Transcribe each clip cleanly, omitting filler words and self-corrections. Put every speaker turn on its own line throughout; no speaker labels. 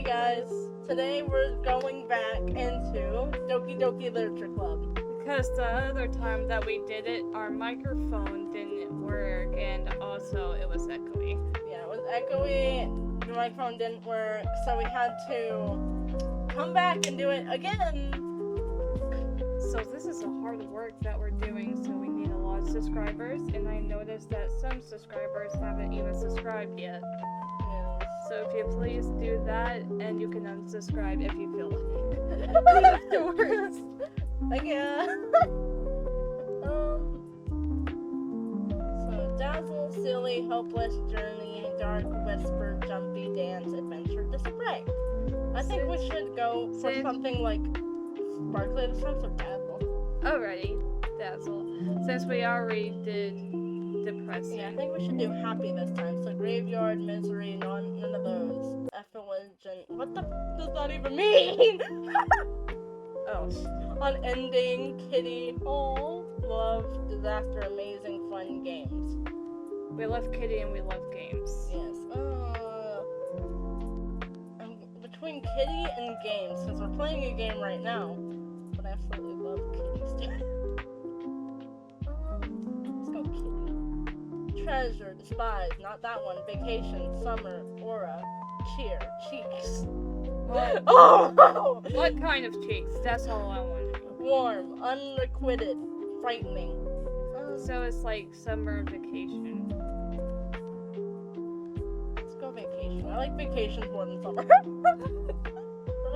Hey guys, today we're going back into Doki Doki Literature Club.
Because the other time that we did it, our microphone didn't work, and also it was echoey.
Yeah, it was echoey, the microphone didn't work, so we had to come back and do it again.
So this is a hard work that we're doing, so we need a lot of subscribers, and I noticed that some subscribers haven't even subscribed yet. So if you please do that, and you can unsubscribe if you feel like afterwards.
Thank you. So dazzle, silly, hopeless journey, dark whisper, jumpy dance, adventure, disarray. I think we should go for something like sparkly this time, so dazzle.
Alrighty, dazzle. Since we already did depressing.
Yeah, I think we should do happy this time. So graveyard, misery, none of those. Effulgent. What the f does that even mean? Oh. Unending, kitty, oh, love, disaster, amazing, fun, games.
We love kitty and we love games.
Yes. Between kitty and games, since we're playing a game right now, but I absolutely love kitties too. Let's go kitty. Treasure, despise, not that one. Vacation, summer, aura, cheer, cheeks.
What?
Oh!
What kind of cheeks? That's all I want.
Warm, unrequited, frightening.
So it's like summer vacation.
Let's go vacation. I like vacations more than summer.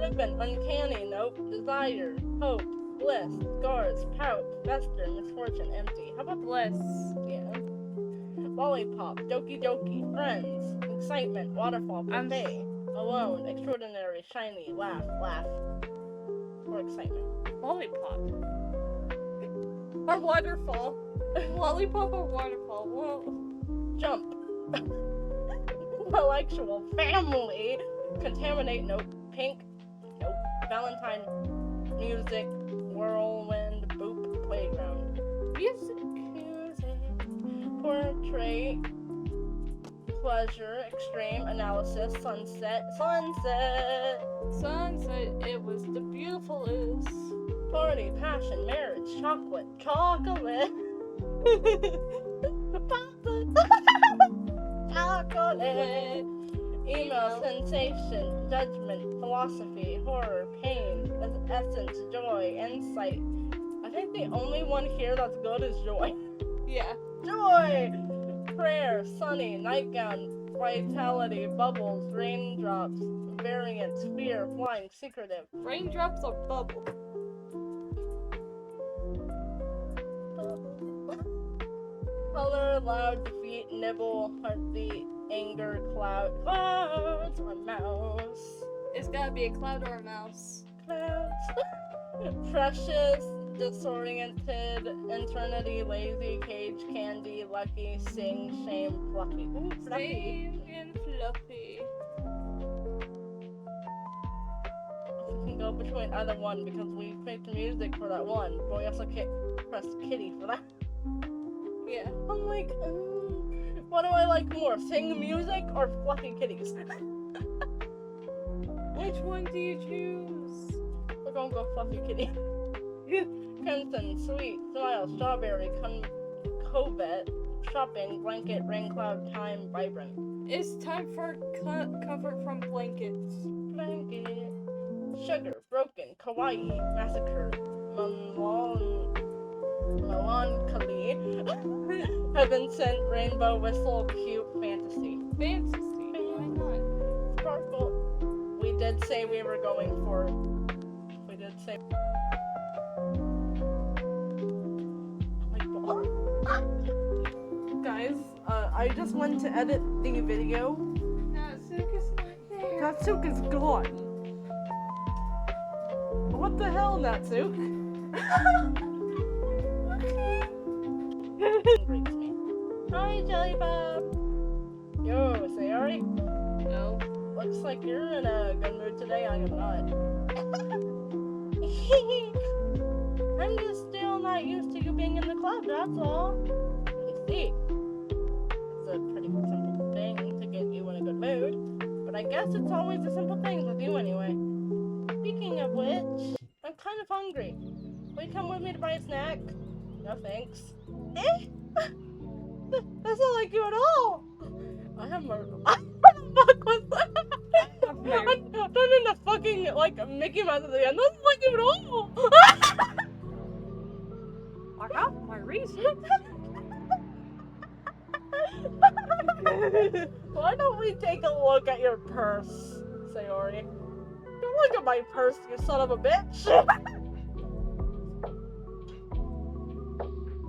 Ribbon, uncanny, nope. Desire, hope, bliss, scars, pout, fester, misfortune, empty. How about
Bliss?
yeah? Lollipop, doki doki, friends, excitement, waterfall, buffet, alone, extraordinary, shiny, laugh, laugh, or excitement.
Lollipop. Or waterfall. Lollipop or waterfall? Well,
Jump. Intellectual, family, contaminate, nope. Pink, nope. Valentine, music, whirlwind, boop, playground.
music.
Portrait, pleasure, extreme, analysis, sunset,
Sunset, it was the beautifulest.
party, passion, marriage, chocolate, chocolate, email, sensation, judgment, philosophy, horror, pain, essence, joy, insight. I think the only one here that's good is joy.
Yeah.
Joy! Prayer, sunny, nightgown, vitality, bubbles, raindrops, variance, fear, flying, secretive.
Raindrops or bubble?
Color, loud, defeat, nibble, heartbeat, anger, clouds, or mouse.
It's gotta be a cloud or a mouse.
Clouds. Precious, disoriented, eternity, lazy, cage, candy, lucky, sing, shame, fluffy. Ooh, fluffy.
Same and fluffy.
We can go between either one because we picked music for that one, but we also press kitty for that.
Yeah.
I'm like, what do I like more, sing music or fluffy kitties?
Which one do you choose?
We're gonna go fluffy kitty. Crimson, sweet, smile, strawberry, covet, shopping, blanket, rain cloud, time, vibrant.
It's time for comfort from blankets.
Blanket. Sugar, broken, kawaii, massacre, melancholy, heaven sent, rainbow, whistle, cute, fantasy.
Fantasy. Why not?
Sparkle. We did say we were going for. We did say. Guys, I just went to edit the video.
Natsuki's not there.
Natsuki's gone. What the hell, Natsuki? Hi, Jelly Bob. Yo, Sayori.
No.
Looks like you're in a good mood today. I am not. I'm just still not used to you being in the club, that's all. You see, it's a pretty simple thing to get you in a good mood, but but I guess it's always the simple things with you anyway. Speaking of which, I'm kind of hungry. Will you come with me to buy a snack? No thanks. Eh? That's not like you at all. I have my... What the fuck was that? I'm turning the fucking, like, Mickey Mouse at the end. That's not like you at all.
I have my reasons.
Why don't we take a look at your purse, Sayori? Don't look at my purse, you son of a bitch!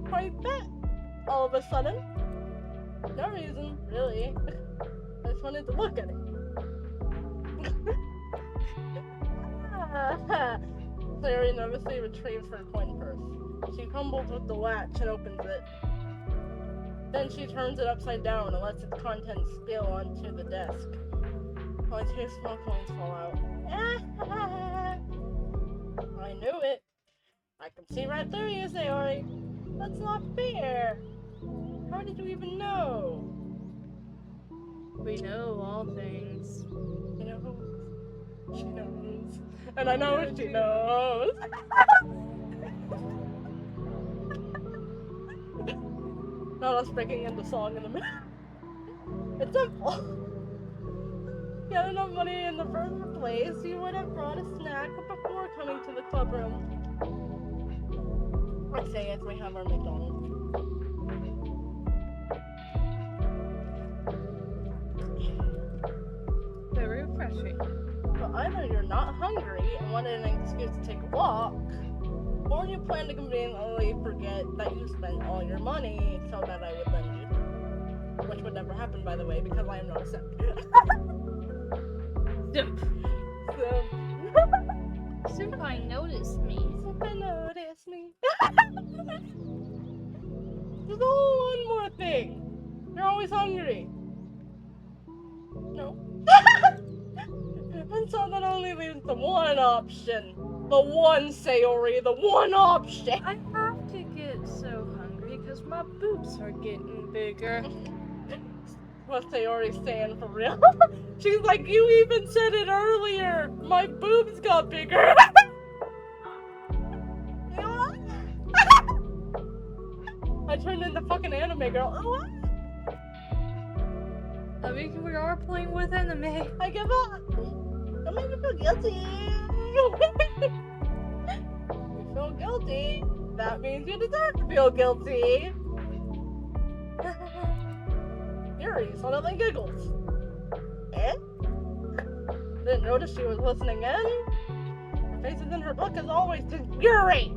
Quite that, all of a sudden. No reason, really. I just wanted to look at it. Sayori nervously retrieves her coin purse. She fumbles with the latch and opens it. Then she turns it upside down and lets its contents spill onto the desk. Only 2 small coins fall out. I knew it. I can see right through you, Sayori. That's not fair. How did you even know?
We know all things.
You know, she knows. And I know she knows. Not us breaking into song in the middle. It's simple. If you had enough money in the first place, you would have brought a snack before coming to the club room. I say as we have our McDonald's.
Very refreshing.
But either you're not hungry and wanted an excuse to take a walk, or you plan to conveniently forget that you spent all your money so that I would lend you. Which would never happen, by the way, because I am not a simp.
Simp.
Simp.
Noticed me.
Senpai noticed me. There's one more thing. You're always hungry. No. And so that only leaves the one option. The one, Sayori, the one option.
I have to get so hungry because my boobs are getting bigger.
What's Sayori saying for real? She's like, you even said it earlier. My boobs got bigger. I turned into fucking anime girl.
I mean, we are playing with anime.
I give up. Don't make me feel guilty. You feel guilty. That means you deserve to feel guilty. Yuri suddenly giggles. Eh? Didn't notice she was listening in. Her face is in her book as always. Yuri!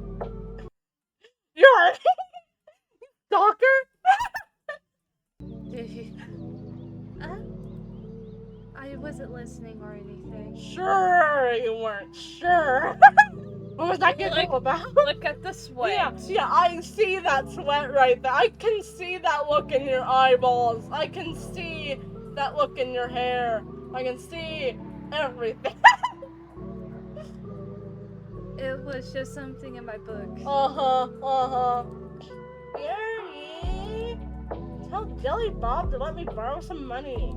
Yuri! Stalker?
I wasn't listening or anything.
Sure you weren't. Sure. What was that giggle about?
Look at the sweat.
Yeah, I see that sweat right there. I can see that look in your eyeballs. I can see that look in your hair. I can see everything.
It was just something in my book.
Yuri, tell Jelly Bob to let me borrow some money.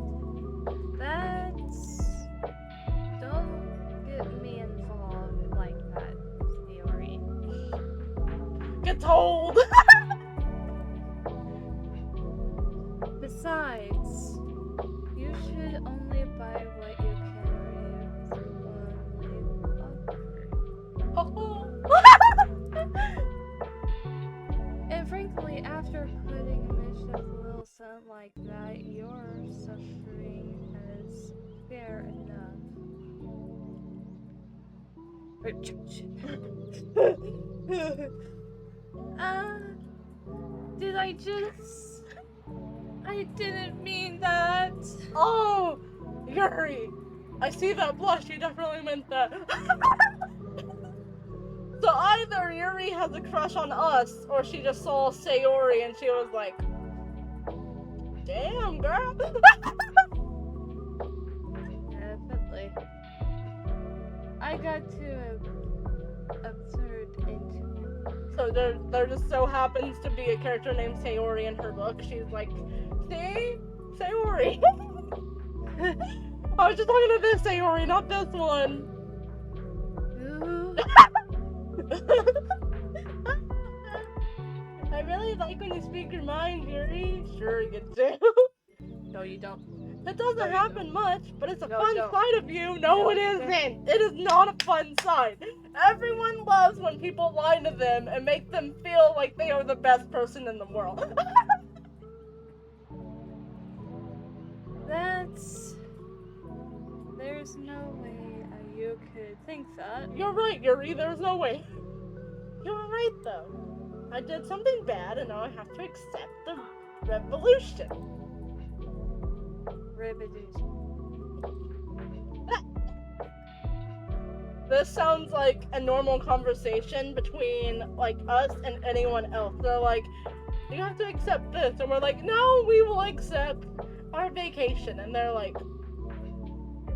Don't get me involved like that, Yuri.
Get told.
Besides, you should only buy what you can And frankly, after putting a mischief little something like that, your suffering is fair enough. Did I just... I didn't mean that.
Oh, Yuri, I see that blush. You definitely meant that. So either Yuri has a crush on us, or she just saw Sayori and she was like, damn, girl.
Definitely. I got too absurd into it.
So there just so happens to be a character named Sayori in her book. She's like, see? Sayori. I was just talking to this Sayori, not this one. I really like when you speak your mind, Yuri. Sure, you do.
No, you don't.
It doesn't happen much, but it's a
No,
fun
don't.
side of you. No, it isn't. It is not a fun side. Everyone loves when people lie to them and make them feel like they are the best person in the world.
There's no way you could think that.
You're right, Yuri. There's no way. You're right, though. I did something bad, and now I have to accept the revolution.
Revolution.
This sounds like a normal conversation between, like, us and anyone else. They're like, you have to accept this. And we're like, no, we will accept our vacation. And they're like,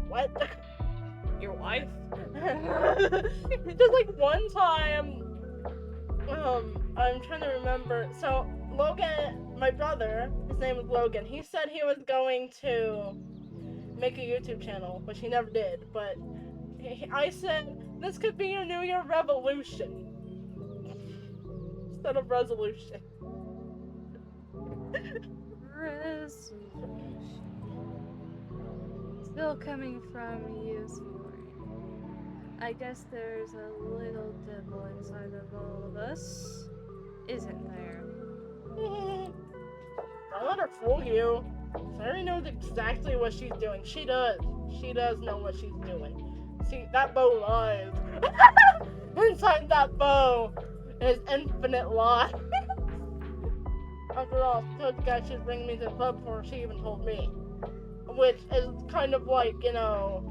what?
Your wife?
Just like one time, I'm trying to remember. So Logan, my brother, his name was Logan, he said he was going to make a YouTube channel, which he never did, but I said, this could be your New Year revolution instead of resolution.
Resolution. Still coming from you, Sayori. I guess there's a little devil inside of all of us, isn't there?
Don't let her fool you. Sayori knows exactly what she's doing. She does. She does know what she's doing. See, that bow lies. Inside that bow is infinite lies. After all, she told the guy she'd bring me to the club before she even told me. Which is kind of like, you know,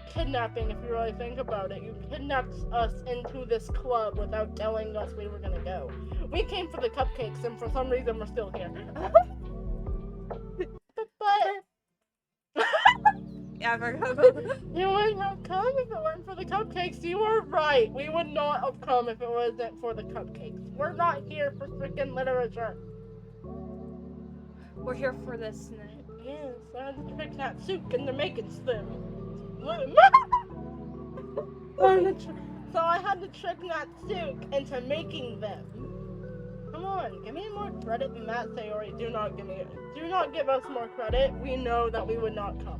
kidnapping if you really think about it. You kidnapped us into this club without telling us we were gonna go. We came for the cupcakes and for some reason we're still here. But...
Yeah, I forgot about that.
You wouldn't have come if it weren't for the cupcakes. You were right. We would not have come if it wasn't for the cupcakes. We're not here for freaking literature.
We're here for this night.
Yes, I had to trick Natsuki into making them. So I had to trick Natsuki into making them. Come on, give me more credit than that, Sayori. Do not give us more credit. We know that we would not come.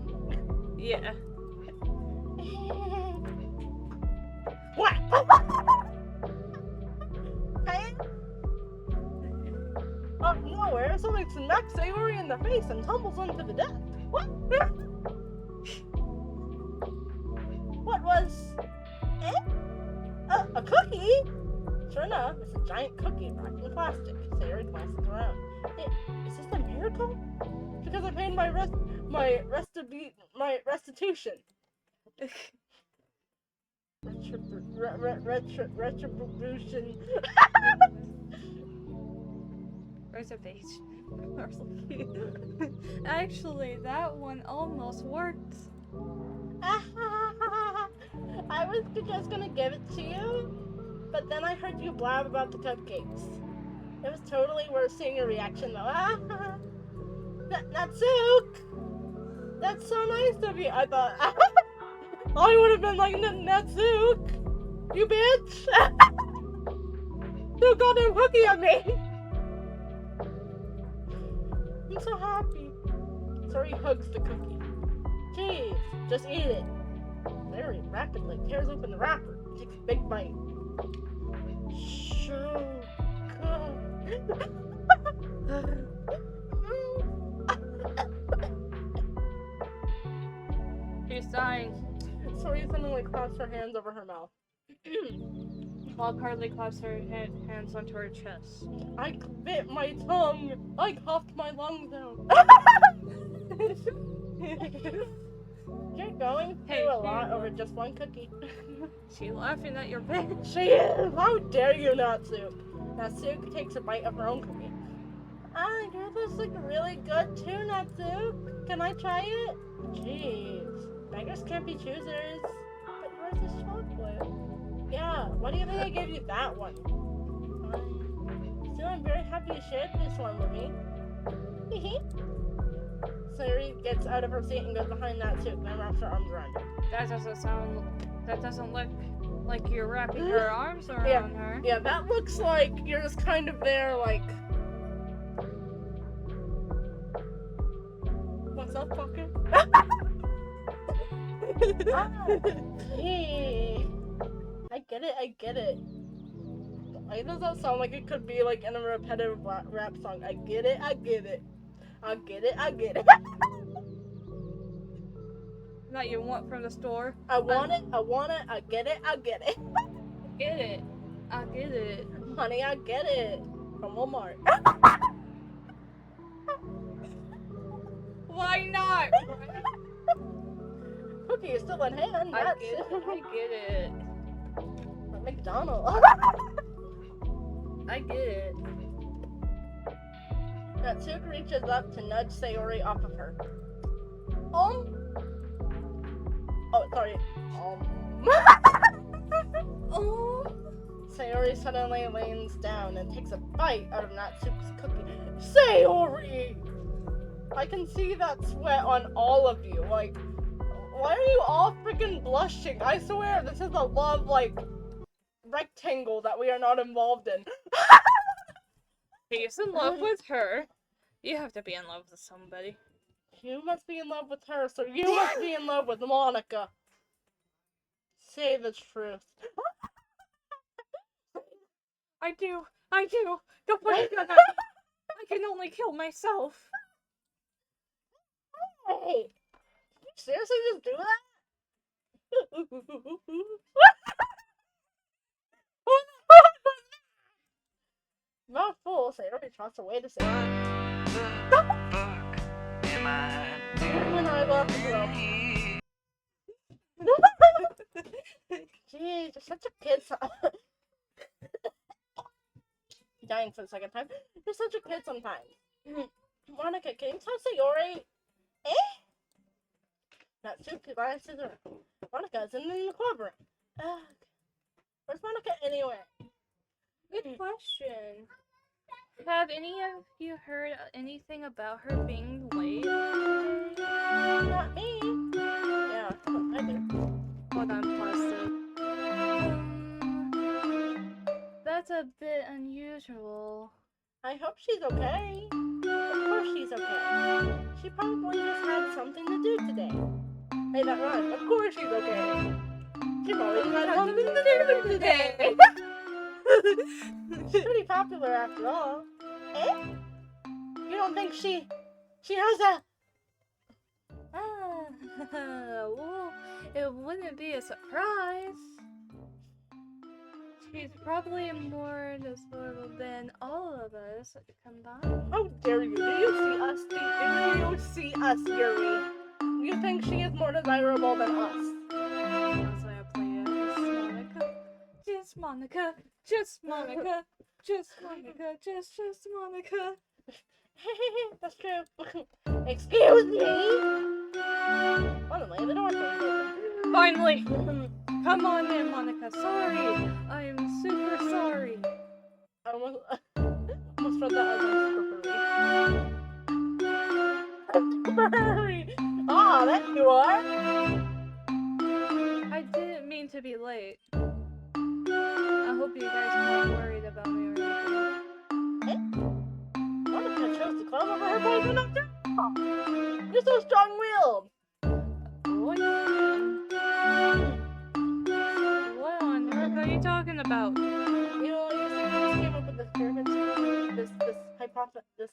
Yeah.
What? Hey? Out of nowhere, something smacks Sayori in the face and tumbles onto the desk. What? What was... a cookie? Sure enough, it's a giant cookie wrapped in plastic. Sayori glances around. Hey, is this a miracle? Because I paid my restitution. Retribution.
Reservation. Actually, that one almost worked.
I was just gonna give it to you, but then I heard you blab about the cupcakes. It was totally worth seeing your reaction though. Natsuki! That's so nice of you. I thought I would have been like, Natsuki, you bitch! You goddamn cookie at me! I'm so happy. Sayori hugs the cookie. Jeez, just eat it. Sayori rapidly tears open the wrapper and takes a big bite. So good.
She's dying.
Sayori suddenly claps her hands over her mouth.
While Carly claps her hands onto her chest.
I bit my tongue. I coughed my lungs out. You're going through a lot over just one cookie.
She's laughing at your bitch.
She is. How dare you, Natsuki? Natsuki takes a bite of her own cookie. Yours looks like really good too, Natsuki. Can I try it? Jeez. Beggars can't be choosers. But yours is chocolate. Yeah, why do you think I gave you that one? Still, I'm very happy you shared this one with me. Sayori gets out of her seat and goes behind Natsuki and wraps her arms around her.
That doesn't look like you're wrapping her arms around her.
Yeah, that looks like you're just kind of there, like... What's up, fucker? Hey. I get it. Why does that sound like it could be like in a repetitive rap song? I get it.
That you want from the store.
I want it, I get it.
Get it. I get it.
Honey, I get it. From Walmart.
Why not?
Cookie is still in hand.
I get it.
From McDonald's.
I get it.
Natsuki reaches up to nudge Sayori off of her. Oh, sorry. Sayori suddenly leans down and takes a bite out of Natsuki's cookie. Sayori! I can see that sweat on all of you. Like, why are you all freaking blushing? I swear this is a love, like, rectangle that we are not involved in.
He's in love with her. You have to be in love with somebody.
You must be in love with her, so you must be in love with Monika. Say the truth.
I do. Don't put it on me. I can only kill myself.
Hey! Did you seriously just do that? Mouthful, Sayori trots away to say when I left the room. Jeez, you're such a kid. Dying for the second time. You're such a kid sometimes. Monika, can you tell Sayori? Natsuki glances around. Monika isn't in the club room. Where's Monika anyway?
Good question. Have any of you heard anything about her being late?
Not me. Yeah, I do.
Hold on, plastic. That's a bit unusual.
I hope she's okay. Of course she's okay. She probably just had something to do today. Hey, that rhymes. Of course she's okay. She probably just had something to do today. She's pretty popular after all. You don't think she has a...
Well, it wouldn't be a surprise. She's probably more desirable than all of us combined.
How dare you? Do you see us? Do you see us, Yuri? You think she is more desirable than us?
That's why I play it. Just Monika. Just Monika. Just Monika. Just Monika.
That's true. Excuse me. Finally, the door's open.
Finally. Come on in, Monika. Sorry. I'm super sorry.
I almost read that as super furry. Ah, that you are.
I didn't mean to be late. I hope you guys weren't worried about me or anything.
Monika chose to climb over her boyfriend after all. You're so strong-willed.
Boyfriend? What on earth are you talking about?
You know, you see, we just came up with this pyramid scheme, this hypothesis, this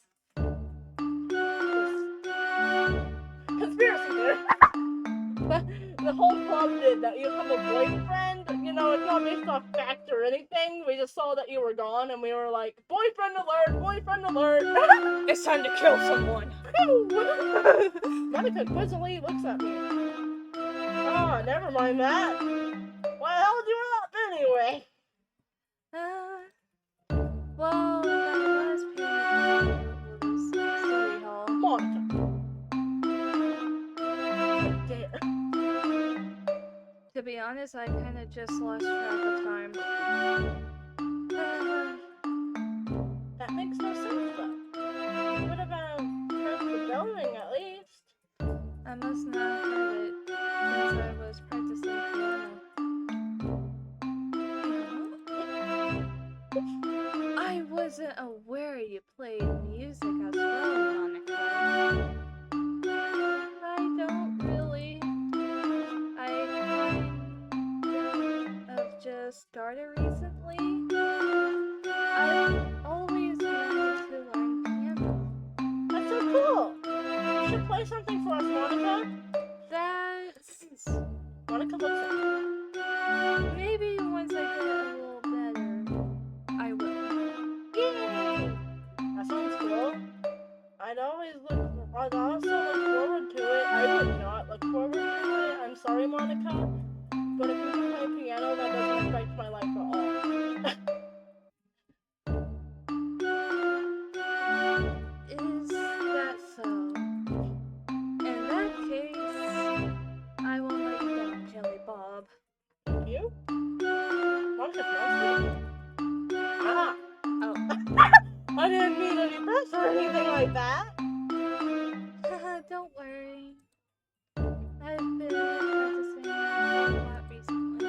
conspiracy theory. The whole club did that. You have a boyfriend. You know, it's not based off fact or anything. We just saw that you were gone, and we were like, boyfriend alert, boyfriend alert.
It's time to kill someone.
Monika quizzically looks at me. Oh, never mind that. Why the hell did you up anyway?
Well, that last period was City Hall.
Monika. Dare.
To be honest, I kind of just lost track of time.
That makes no sense, though. You would have tried the building at least.
must not have heard it since I was practicing piano. I wasn't aware you played music as well, Monica. I don't really. I kind of just started recently. I've always wanted to learn piano.
That's so cool. You should play something for us, Monica.
That's...
Monica looks at
maybe once I get a little better, I will.
Yay! That sounds cool. I'd also look forward to it. I would not look forward to it. I'm sorry, Monica. But if you can play piano, that doesn't affect my life at all.
Is that so? In that case, I will let you go, Jelly Bob.
Thank you? Monica smells me. Ah!
Oh.
I didn't mean any press or anything like that.
Don't worry. I've been practicing a lot recently,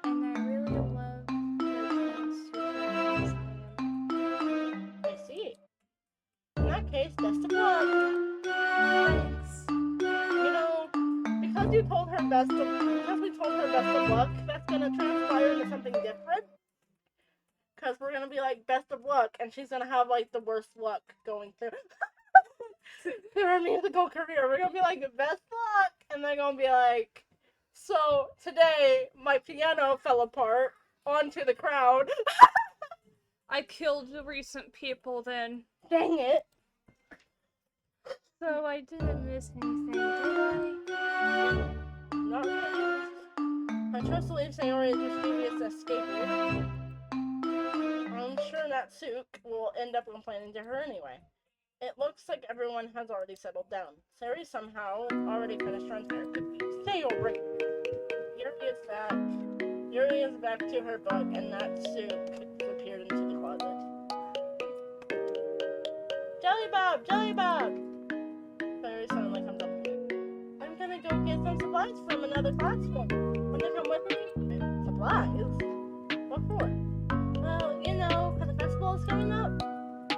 and I really love the chance to try as I am.
I see. In that case, best of luck.
Thanks.
You know, because we told her best of luck, that's gonna transpire into something different. Because we're gonna be like, best of luck, and she's gonna have like the worst luck going through her musical career. We're gonna be like, best luck, and they're gonna be like, so today my piano fell apart onto the crowd.
I killed the recent people then.
Dang it.
So I didn't miss anything, did I?
Not really. I trust to leave Sayori as mischievous escapee. I'm sure Natsuki will end up complaining to her anyway. It looks like everyone has already settled down. Sayori somehow already finished her entire cookie. Sayori! Yuri is back. Yuri is back to her book, and Natsuki disappeared into the closet. Jelly Bob! Jelly Bob! Sayori suddenly comes up to me. I'm gonna go get some supplies from another classroom. Wanna come with me? Supplies? What for? Well, you know, because the festival is coming up.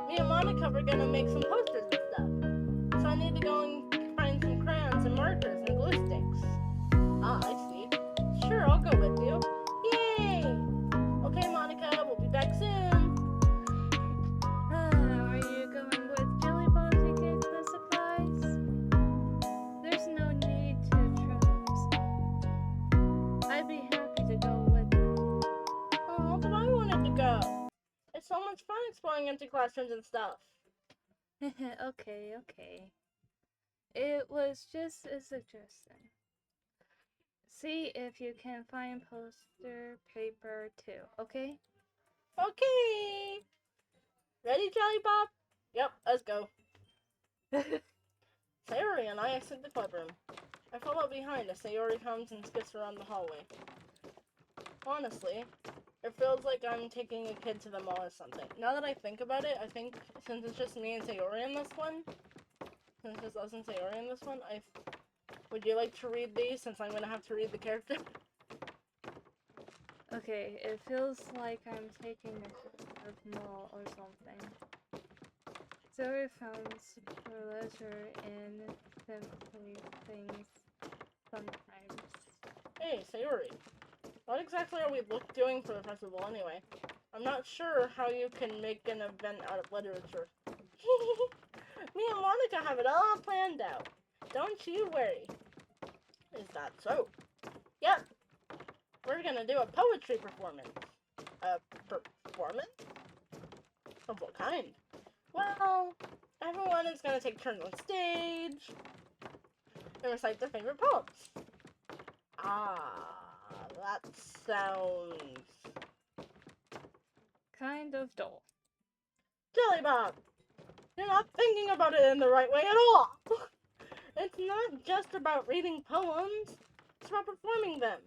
Me and Monika were gonna make some posters and stuff. So I need to go and find some crayons and markers and glue sticks. Ah, I see. Sure, I'll go with you. Yay! Okay, Monika, we'll be back soon.
Are you going with Jelly Bob to get the supplies? There's no need to trust. I'd be happy to go with you.
Oh, but I wanted to go. It's so much fun exploring empty classrooms and stuff.
Okay. It was just a suggestion. See if you can find poster paper too, okay?
Okay. Ready, Jelly Bob? Yep, let's go. Sayori and I exit the club room. I follow behind as Sayori comes and skips around the hallway. Honestly, it feels like I'm taking a kid to the mall or something. Now that I think about it, I think since it's just me and Sayori in this one, would you like to read these since I'm gonna have to read the character?
Okay, it feels like I'm taking a the mall or something. Zoe found pleasure in simply things sometimes.
Hey, Sayori. What exactly are we doing for the festival anyway? I'm not sure how you can make an event out of literature. Me and Monika have it all planned out. Don't you worry. Is that so? Yep. We're gonna do a poetry performance. A performance? Of what kind? Well, everyone is gonna take turns on stage and recite their favorite poems. Ah, that sounds
Kind of dull.
Jelly Bob! You're not thinking about it in the right way at all! It's not just about reading poems, it's about performing them.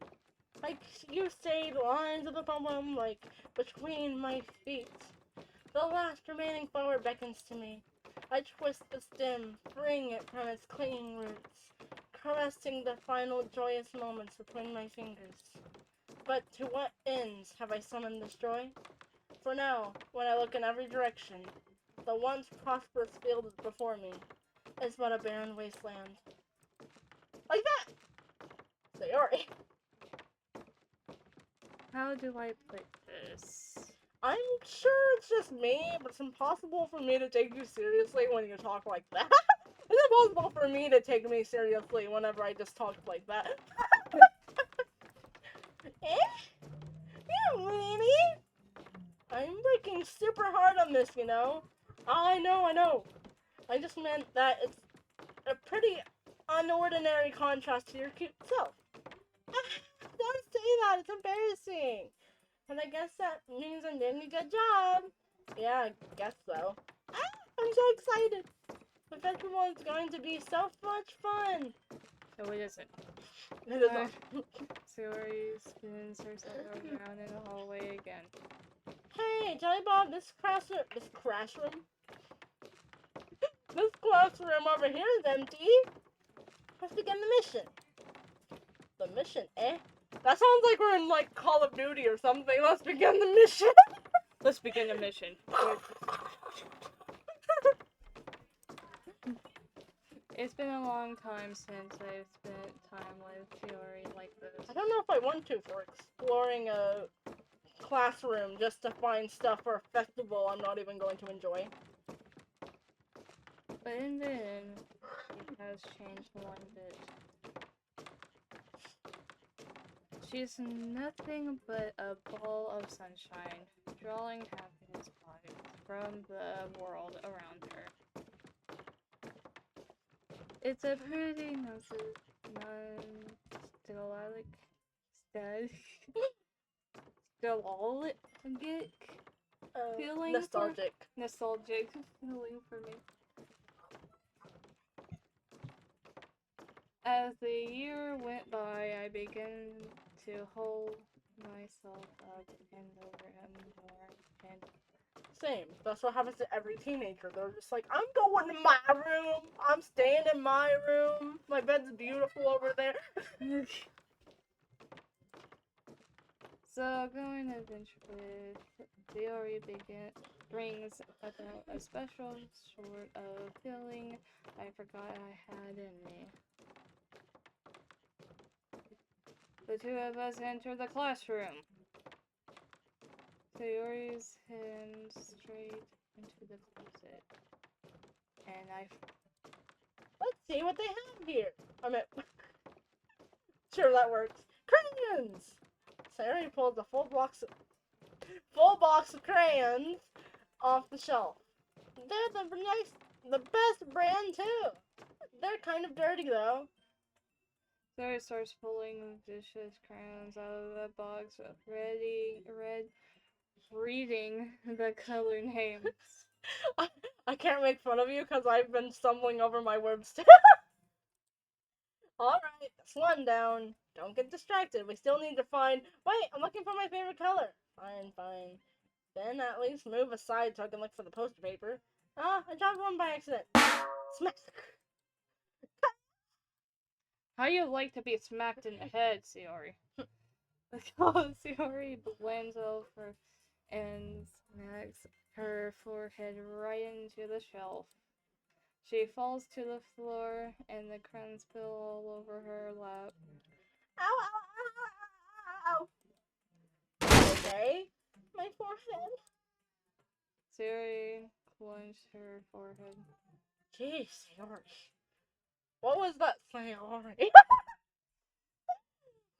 Like, you say lines of the poem, like, between my feet. The last remaining flower beckons to me. I twist the stem, freeing it from its clinging roots, caressing the final joyous moments between my fingers. But to what ends have I summoned this joy? For now, when I look in every direction, the once prosperous field before me is but a barren wasteland. Like that! Sayori.
How do I put this?
I'm sure it's just me, but it's impossible for me to take you seriously when you talk like that. It's impossible for me to take me seriously whenever I just talk like that. Yeah, lady. I'm working super hard on this, you know. I know. I just meant that it's a pretty unordinary contrast to your cute self. Don't say that, it's embarrassing. And I guess that means I'm doing a good job. Yeah, I guess so. I'm so excited. The festival is going to be so much fun.
No, it isn't.
It is not.
Sayori spins herself around in the hallway again.
Hey, Jelly Bob, this classroom over here is empty. Let's begin the mission. The mission, eh? That sounds like we're in, like, Call of Duty or something. Let's begin the mission.
Let's begin the mission. It's been a long time since I've spent time with Yuri like this.
I don't know if I want to for exploring a classroom just to find stuff for a festival I'm not even going to enjoy.
But in the end, she has changed one bit. She's nothing but a ball of sunshine, drawing happiness vibes from the world around her. It's a pretty feeling.
Nostalgic
Feeling for me. As the year went by, I began to hold myself up and over him more and
Same. That's what happens to every teenager. They're just like, I'm going to my room. I'm staying in my room. My bed's beautiful over there.
So, going adventure with Yuri brings about a special sort of feeling I forgot I had in me. The two of us enter the classroom. Sayori's head straight into the closet. And
Let's see what they have here. I mean, sure, that works. Crayons! Sayori pulls a full box of crayons off the shelf. They're the best brand too. They're kind of dirty though.
Sayori starts pulling vicious crayons out of the box, reading the color names.
I can't make fun of you because I've been stumbling over my words too. Alright, that's one down. Don't get distracted. We still need to find... Wait, I'm looking for my favorite color. Fine. Then at least move aside so I can look for the poster paper. I dropped one by accident. Smack!
How you like to be smacked in the head, Sayori? Sayori blends over and smacks her forehead right into the shelf. She falls to the floor and the crayons spill all over her lap.
Ow! Okay, my forehead.
Sayori clenched her forehead.
Jeez, Sayori. What was that, Sayori?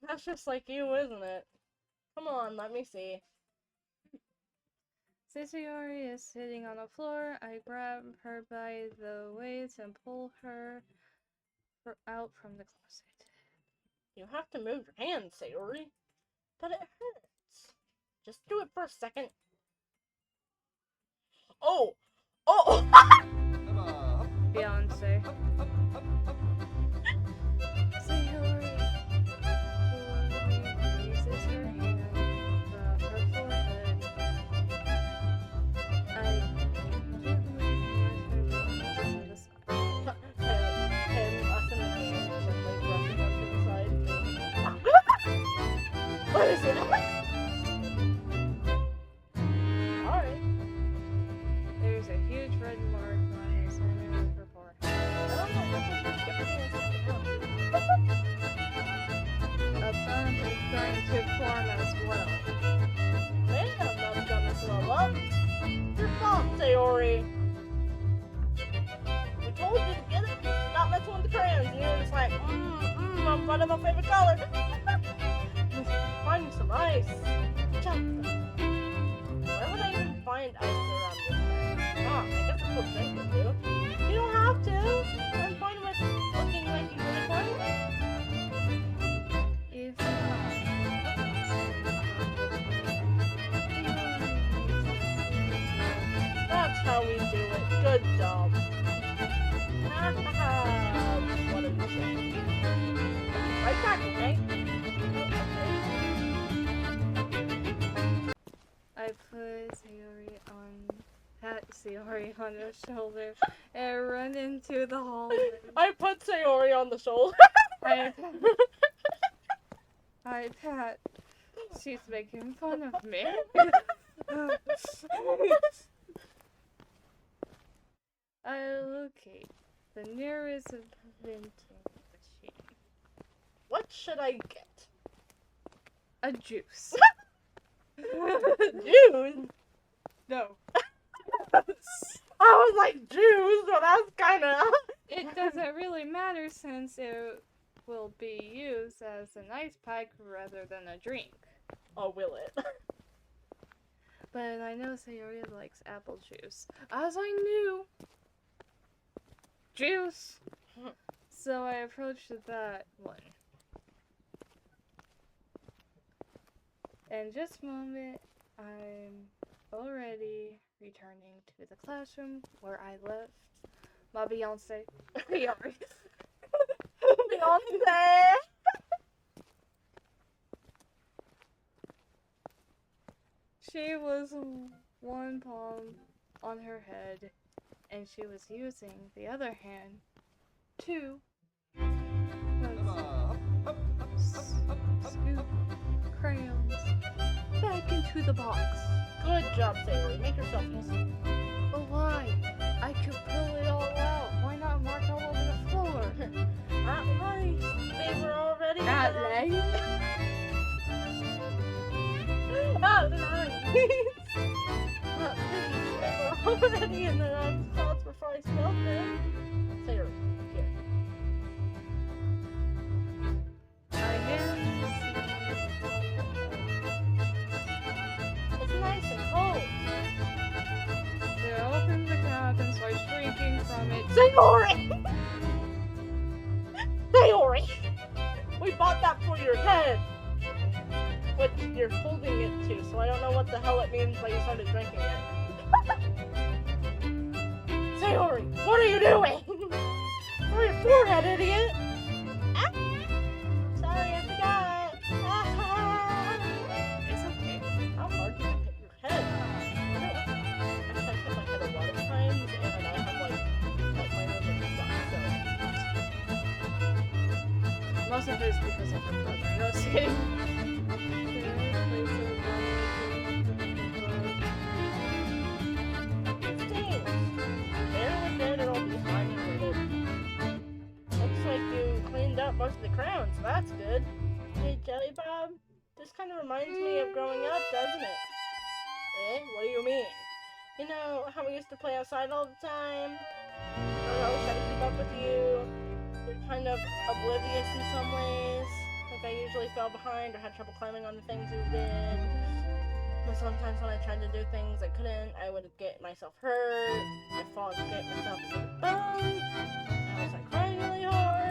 That's just like you, isn't it? Come on, let me see.
Sayori is sitting on the floor. I grab her by the waist and pull her out from the closet.
You have to move your hands, Sayori. But it hurts. Just do it for a second. Oh!
Beyonce. Sayori raises her hand above her forehead. I gently press her
What is it? Alright.
There's a huge red mark on his center of her forehead. A bump is going to form as well.
Man, I'm gonna slow up. Your fault, Sayori. We told you to get it. Stop messing with the crayons. And you were just like, I'm finding my favorite color. Find some ice. Jump. Where would I even find ice around this thing? I guess I could drink with you. You don't have to. I'm fine with looking like a unicorn.
If
That's how we do it. Good job. What a mistake. Right back, okay?
I pat Sayori on the shoulder and run into the hallway.
I put Sayori on the shoulder.
I pat. She's making fun of me. I locate the nearest vending machine.
What should I get?
A juice.
Juice? No. I was like, juice, so that's kinda...
It doesn't really matter since it will be used as an ice pack rather than a drink.
Oh, will it?
But I know Sayori likes apple juice. As I knew! Juice! So I approached that one. In just a moment, I'm already returning to the classroom where I left my Beyonce.
Beyonce!
She was one palm on her head, and she was using the other hand to scoop crayons back into the box.
Good job, Sayori. Make yourself easy.
But why? I could pull it all out. Why not mark all over the floor?
At least they were already
At
least. They were already in the wrong spots before I spelled them. Sayori, here. It's nice and cold.
They opened the cup and started drinking from it.
Sayori! Sayori! We bought that for your head. Which you're holding it to, so I don't know what the hell it means when you started drinking it. Sayori, what are you doing? For your forehead, idiot! Ah. Sorry, I forgot.
It's okay.
How hard did you hit your head? I've hit my head a lot of times, and I have like my nose and stuff, so.
Most of it is because of her brother. No, just kidding.
Most of the crowns, so that's good. Hey, Jelly Bob, this kind of reminds me of growing up, doesn't it? Eh? What do you mean? You know how we used to play outside all the time? I was always trying to keep up with you. You're kind of oblivious in some ways. Like I usually fell behind or had trouble climbing on the things you did. But sometimes when I tried to do things I couldn't, I would get myself hurt. I'd fall and get myself into the bone. I was like crying really hard.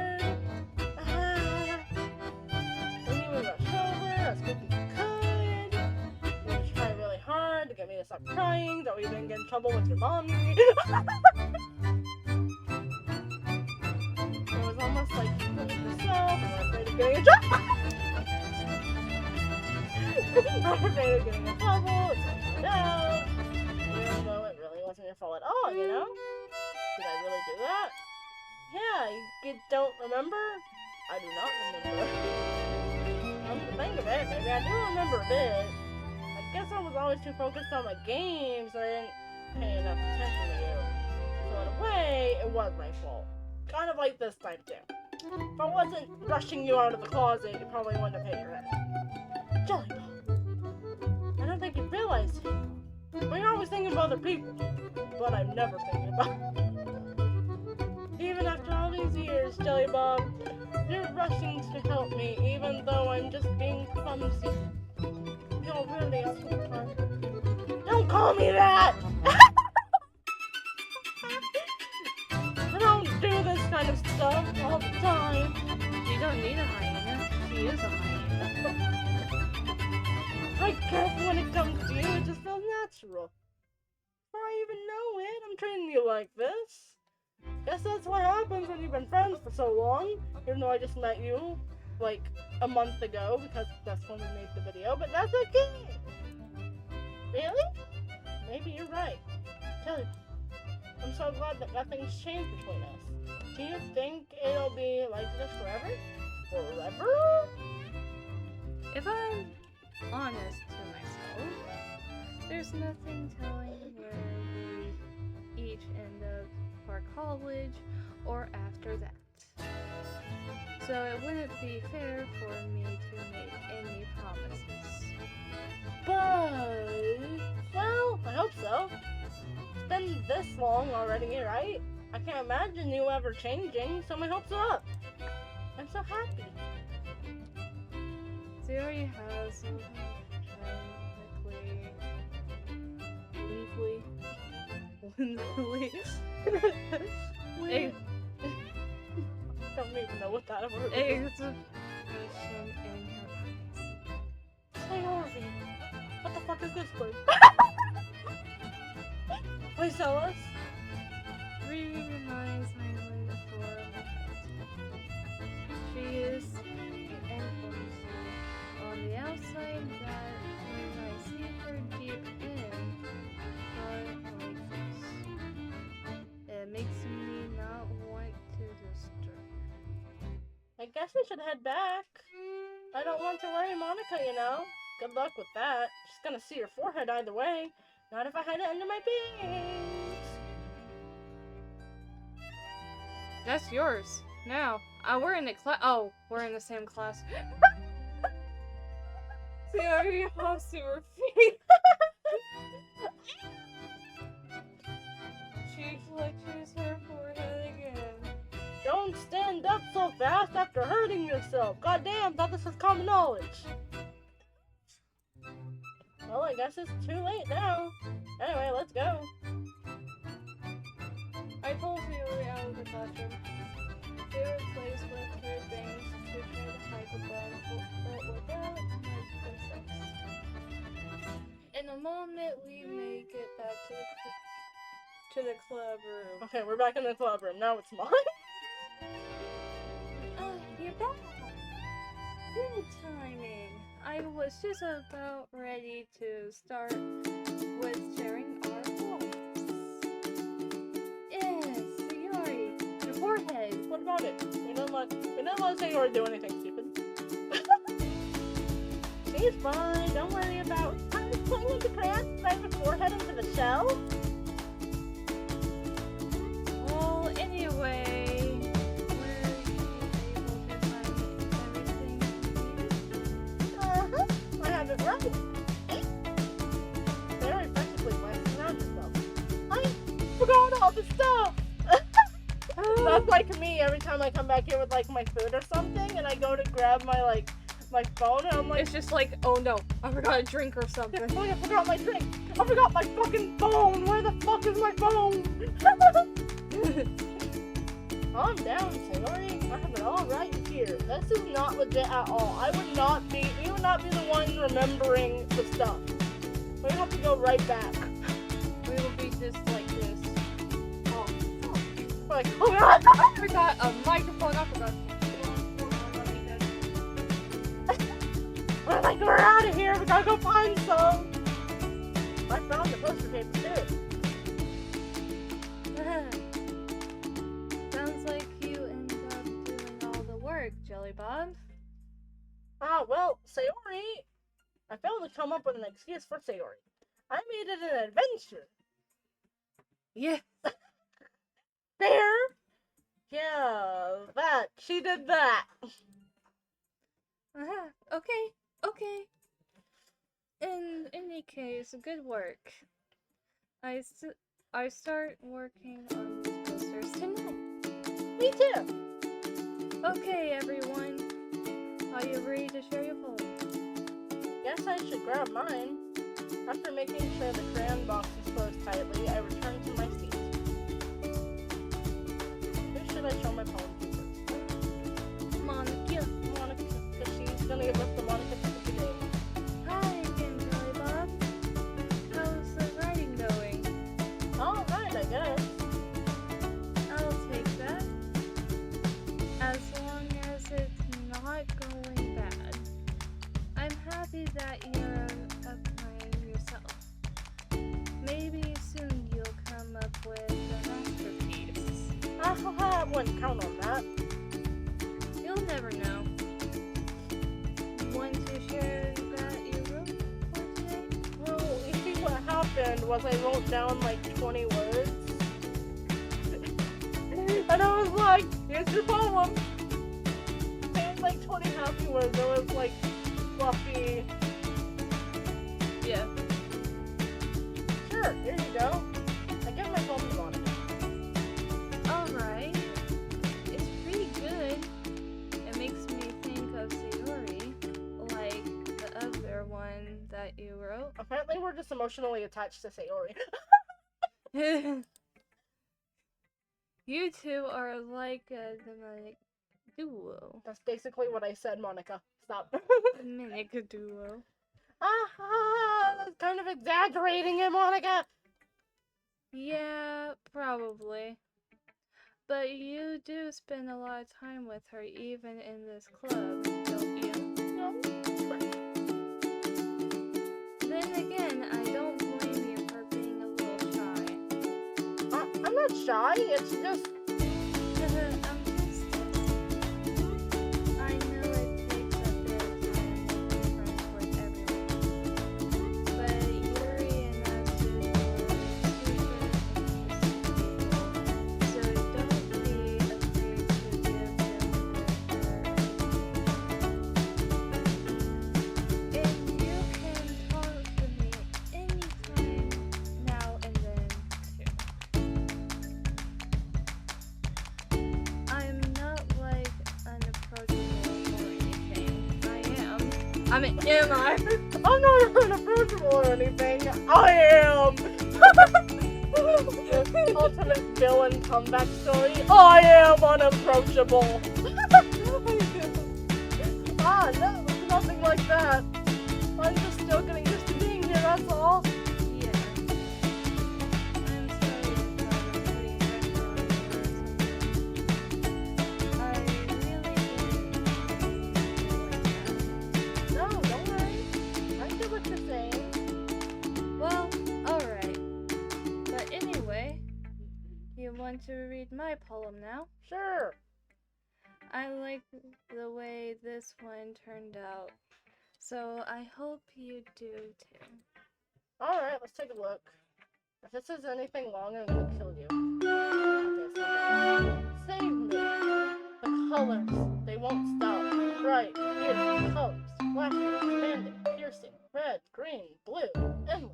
To get me to stop crying, that we didn't get in trouble with your mommy. It was almost like you put it yourself, and I'm afraid of getting in trouble. I'm afraid of getting in trouble, it's all turned out. Even though it really wasn't your fault at all, you know? Did I really do that? Yeah, you don't remember? I do not remember. Come to think of it. bit, maybe. I do remember a bit. I guess I was always too focused on my games, and I didn't pay enough attention to you. So in a way, it was my fault. Kind of like this time, too. If I wasn't rushing you out of the closet, you probably wouldn't have hit your head. Jelly Bob, I don't think you realize it. But you're always thinking of other people. But I'm never thinking about Even after all these years, Jelly Bob, you're rushing to help me, even though I'm just being clumsy. You're really a sweetheart. Don't call me that! I don't do this kind of stuff all the time.
You don't need a hyena. She is a hyena.
I guess when it comes to you, it just feels natural. Before I even know it, I'm treating you like this. Guess that's what happens when you've been friends for so long. Even though I just met you, like, a month ago, because that's when we made the video, but that's okay. Really? Maybe you're right. Tell you, I'm so glad that nothing's changed between us. Do you think it'll be like this forever? Forever?
If I'm honest to myself, there's nothing telling where we each end up for college or after that. So it wouldn't be fair for me to make any promises.
But, well, I hope so. It's been this long already, right? I can't imagine you ever changing, so my hopes are up. I'm so happy.
Sayori has
Don't even know what that word
a
is.
expression in her eyes.
Sayori, what the fuck is this word? Please tell us.
Reading reminds Highland for my She is and on the outside that when I see her deep in her like this, it makes me not want to disturb.
I guess we should head back. I don't want to worry Monika, you know. Good luck with that. She's gonna see your forehead either way. Not if I hide it under my pants.
That's yours. Now, we're in the class. Oh, we're in the same class. Sayori hops to her feet. She clutches her forehead again.
Don't stand up so fast after hurting yourself. Goddamn, thought this was common knowledge. Well, I guess it's too late now. Anyway, let's go.
I pull Sayori out of the classroom. Sayori plays with her things to try to hide the bug, but without much success. In a moment, we make it back to the club room.
Okay, we're back in the club room. Now it's mine.
You're back. Good timing. I was just about ready to start with sharing our voice. Yes, Sayori, your forehead.
What about it? We didn't let Sayori do anything stupid. She's fine. Don't worry about. I was playing with the crayons. Slide her forehead into the shell.
Well, anyway, were you able to find everything?
I have it right. Very practically glancing around herself. I forgot all the stuff. That's like me every time I come back here with like my food or something, and I go to grab my my phone, and I'm like,
It's just like, oh no, I forgot a drink or something.
oh, I forgot my drink. I forgot my fucking phone. Where the fuck is my phone? Calm down, Sayori. I have it all right here. This is not legit at all. We would not be the ones remembering the stuff. We have to go right back.
We will be just like this.
Oh, like, oh god!
I forgot a microphone. I forgot.
We're like, we're out of here. We gotta go find some. I found the poster paper too.
Sounds like you end up doing all the work, Jelly Bob.
Well, Sayori, I failed to come up with an excuse for Sayori. I made it an adventure.
Yeah.
Fair? Yeah, that. She did that.
Okay. In any case, good work. I start working on these posters tonight.
Me too.
Okay, everyone. Are you ready to share your poem?
Guess I should grab mine. After making sure the crayon box is closed tightly, I return to my seat. Who should I show my poem to first?
Monika,
because she's gonna give us the Monika pick of the day.
hi again, Billy Bob. How's the writing going?
Alright, I guess.
I'll take that. As long as it's not going bad. I'm happy that you're applying yourself. Maybe soon you'll come up with a masterpiece.
I wouldn't count on that.
You'll never know. Want to share that you wrote for today?
Well, you see what happened was I wrote down like 20 words. And I was like, here's your poem. And like 20 happy words. It was like fluffy.
Yeah.
Sure, here you go. I give my poem to Monika.
Alright. It's pretty good. It makes me think of Sayori, like the other one that you wrote.
Apparently we're just emotionally attached to Sayori.
You two are like a demonic duo.
That's basically what I said, Monika. Stop.
Demonic duo.
That's kind of exaggerating it, Monika.
Yeah, probably. But you do spend a lot of time with her, even in this club, don't you?
No.
Then again, I don't blame you for being a little shy.
I'm not shy, it's just...
I know it takes a bit of time to be friends with everyone. But Yuri and Natsuki are super interesting people, so don't be afraid to give them a And you can talk to me anytime, now and then, too. I'm not like unapproachable or anything. I mean, am I?
I'm not unapproachable or anything. I am! Ultimate villain comeback story. I am unapproachable! No, it's nothing like that. I'm just still getting used to being here, that's all.
Yeah. I'm sorry if I'm putting pressure on you or something. I really didn't
No, don't worry. I get what you're saying.
Well, alright. But anyway, you want to read my poem now?
Sure.
I like the way this one turned out, so I hope you do too.
Alright, let's take a look. If this is anything long, I'm gonna kill you. Okay, save me. The colors, they won't stop. Bright, beautiful colors. Flashing, expanding, piercing. Red, green, blue, endless.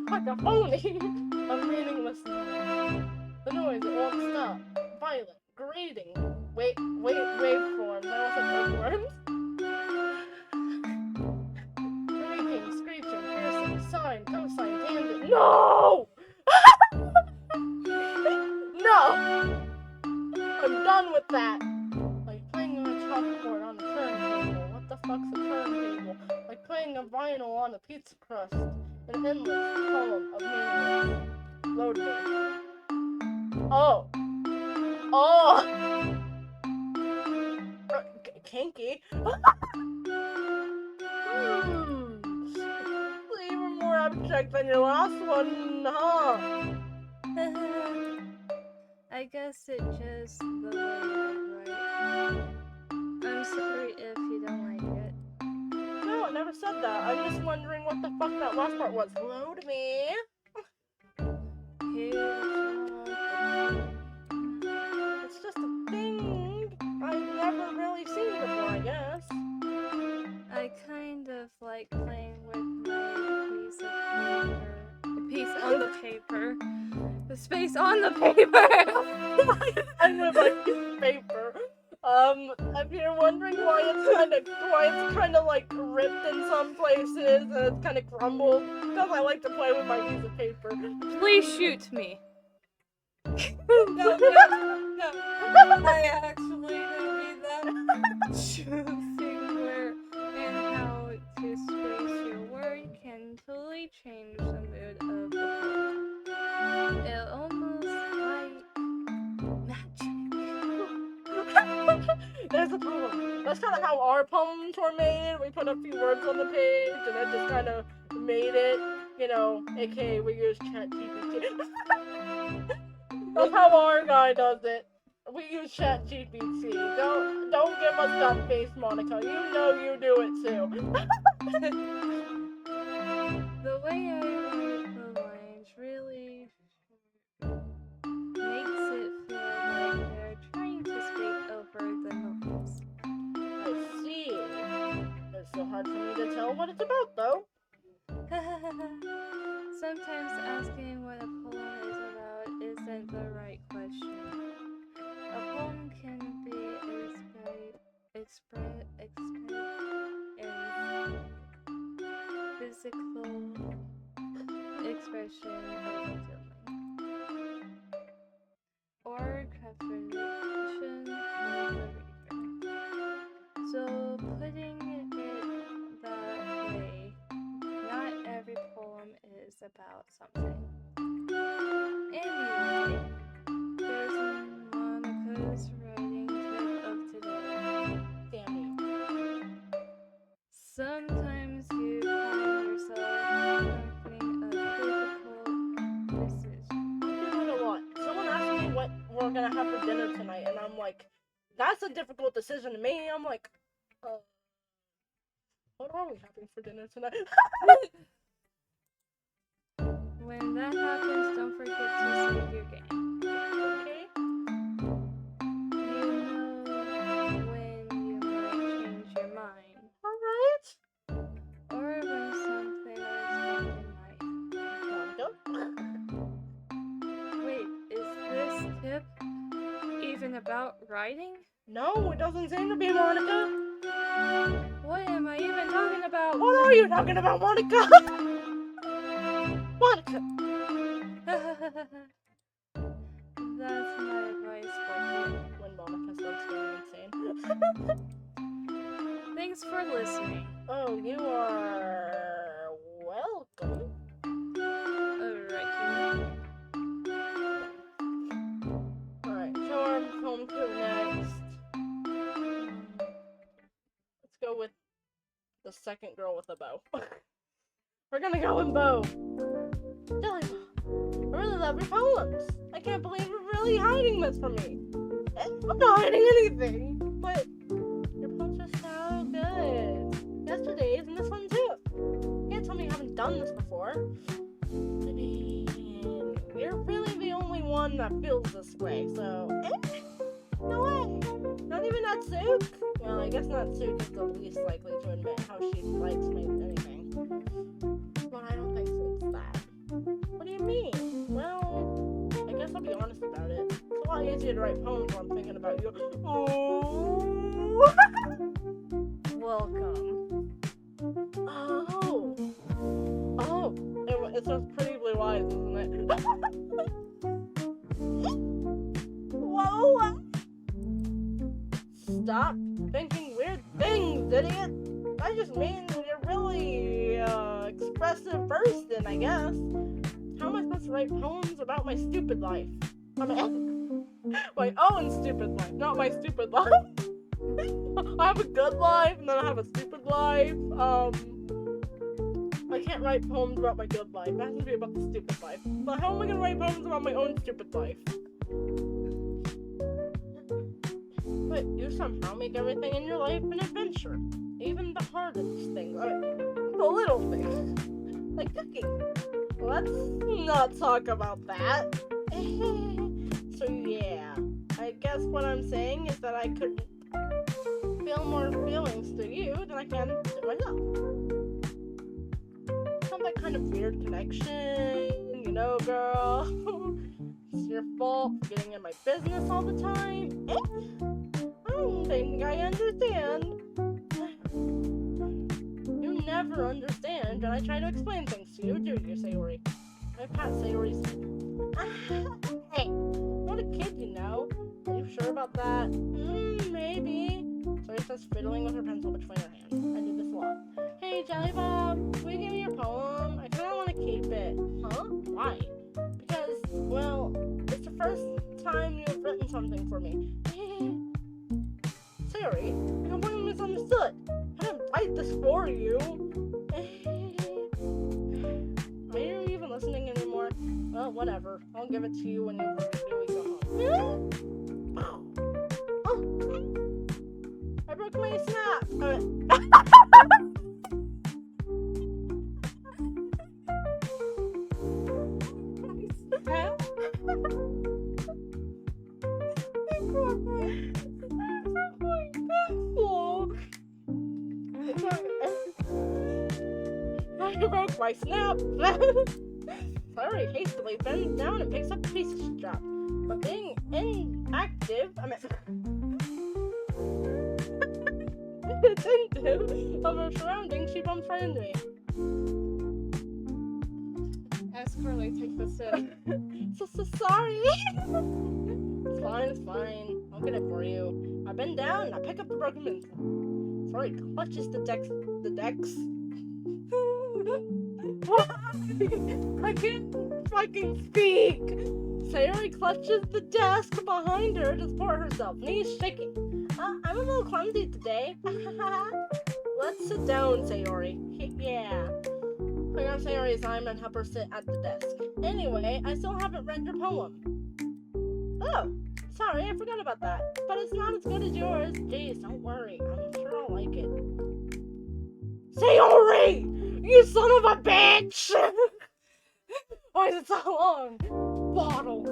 Cacophony. A meaningless noise. The noise, it won't stop. Violent, grating. Waveforms. I almost said earthworms. Creaking, screeching, piercing, sine, cosine, tangent. No! No! I'm done with that. Like playing on a chalkboard on a turntable. What the fuck's a turntable? Like playing a vinyl on a pizza crust. An endless column of meaningless. Load me. Oh. Kinky. Even more abstract than your last one, huh?
I guess it's just the way I write.
last part was load me. It's just a thing I've never really seen before, I guess.
I kind of like playing with my piece of paper. The piece on the paper. The space on the paper!
I'm with my piece of paper. If you're wondering why it's kind of like ripped in some places and it's kind of crumbled, because I like to play with my piece of paper.
Please shoot me. No. I actually didn't mean that. Choosing where and how to space your word can totally change the mood of the poem. It almost like magic.
There's a poem. That's kind of how our poems were made. We put a few words on the page and it just kind of made it, aka we use ChatGPT. That's how our guy does it. We use ChatGPT. Don't give us that face, Monika. You know you do it too.
The way I write the lines really makes it feel like they're trying to speak over the notes.
I see. It's so hard for me to tell what it's about, though.
Sometimes asking what a poem is about isn't the right question. A poem can be expressed in physical expression of a feeling, or confirmation of the reader. So putting it that way, not every poem is about something. Anyway, there's Monika's writing tip of today.
Damn you.
Sometimes you find yourself confronting a difficult decision.
You know what? Someone asked me what we're gonna have for dinner tonight, and I'm like, that's a difficult decision to me. I'm like, what are we having for dinner tonight?
When that happens, don't forget to save your game.
Okay?
You know when you might change your mind,
Alright.
or when something unexpected might. Wait, is this tip even about writing?
No, it doesn't seem to be, Monika.
What am I even talking about?
What are you talking about, Monika? Monika!
That's my advice for
When Monika starts going insane.
you. Thanks for listening.
Oh, you are welcome. Alright, so our home to next. Let's go with the second girl with a bow. We're gonna go with bow. Dilly Bow, I really love your poems. I can't believe you're really hiding this from me. I'm not hiding anything, but your poems are so good. Yesterday's and this one too. You can't tell me you haven't done this before. I mean, you're really the only one that feels this way, so no way. Not even Natsuki? Well, I guess Natsuki is the least likely to admit how she likes me anything. But I don't think so, it's that. What do you mean? Well, I guess I'll be honest about it. It's a lot easier to write poems when I'm thinking about you. Oh.
Welcome.
Oh. It says pretty blue eyes, isn't it? Whoa. Stop thinking weird things, idiot. I just mean you're really expressive person, I guess. How am I supposed to write poems about my stupid life? I mean, my own stupid life, not my stupid life. I have a good life, and then I have a stupid life. I can't write poems about my good life. It has to be about the stupid life. But how am I gonna write poems about my own stupid life? But you somehow make everything in your life an adventure. Even the hardest things. I mean, the little things. like cooking. Let's not talk about that. So yeah, I guess what I'm saying is that I could feel more feelings to you than I can to myself. Have that kind of weird connection, you know, girl. It's your fault for getting in my business all the time. I don't think I understand. You never understand, and I try to explain things to you, do you, Sayori? I pat Sayori's head. Hey, not a kid, you know. Are you sure about that? Maybe. Sayori starts fiddling with her pencil between her hands. I do this a lot. Hey, Jelly Bob, will you give me your poem? I kind of want to keep it. Huh? Why? Because, well, it's the first time you've written something for me. Sayori, I completely misunderstood. I didn't write this for you. Are you even listening anymore? Well, whatever. I'll give it to you when you go home. Oh, I broke my snap. I broke my snap. Sayori hastily bends down and picks up the piece she dropped. But being attentive of her surroundings, she bumps right into me.
As Curly takes a sip.
So sorry. It's fine. I'll get it for you. I bend down and I pick up the broken pencil. Sayori clutches the decks. I can't fucking speak. Sayori clutches the desk behind her to support herself, knees shaking. I'm a little clumsy today. Let's sit down, Sayori. Yeah. I got Sayori's arm and help her sit at the desk. Anyway, I still haven't read your poem. Oh, sorry, I forgot about that. But it's not as good as yours. Jeez, don't worry. I'm sure I'll like it. Sayori! You son of a bitch! Why is it so long? Bottle.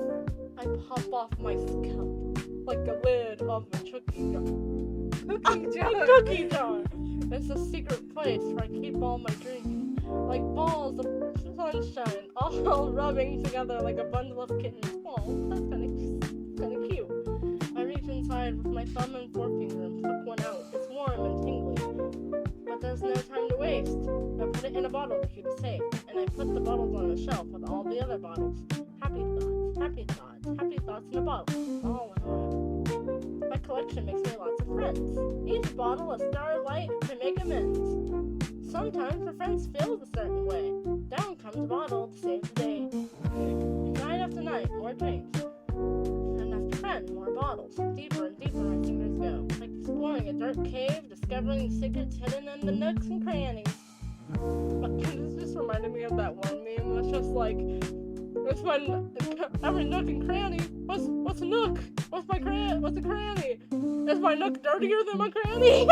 I pop off my scalp like the lid of a cookie jar. A cookie jar. It's a secret place where I keep all my drinks, like balls of sunshine, all rubbing together like a bundle of kittens. Oh, that's kind of cute. I reach inside with my thumb and forefinger and pluck one out. It's warm and tingly. But there's no time to waste. I put it in a bottle to keep it safe, and I put the bottles on a shelf with all the other bottles. Happy thoughts in a bottle. All in all. My collection makes me lots of friends. Each bottle a starlight to make amends. Sometimes my friends feel a certain way. Down comes a bottle to save the day. Night after night, more drinks. Friend after friend, more bottles. Deeper and deeper my fingers go. Like exploring a dark cave, discovering secrets hidden in the nooks and crannies. This just reminded me of that one meme that's just like, it's when every nook and cranny. What's a nook? What's a cranny? Is my nook dirtier than my cranny?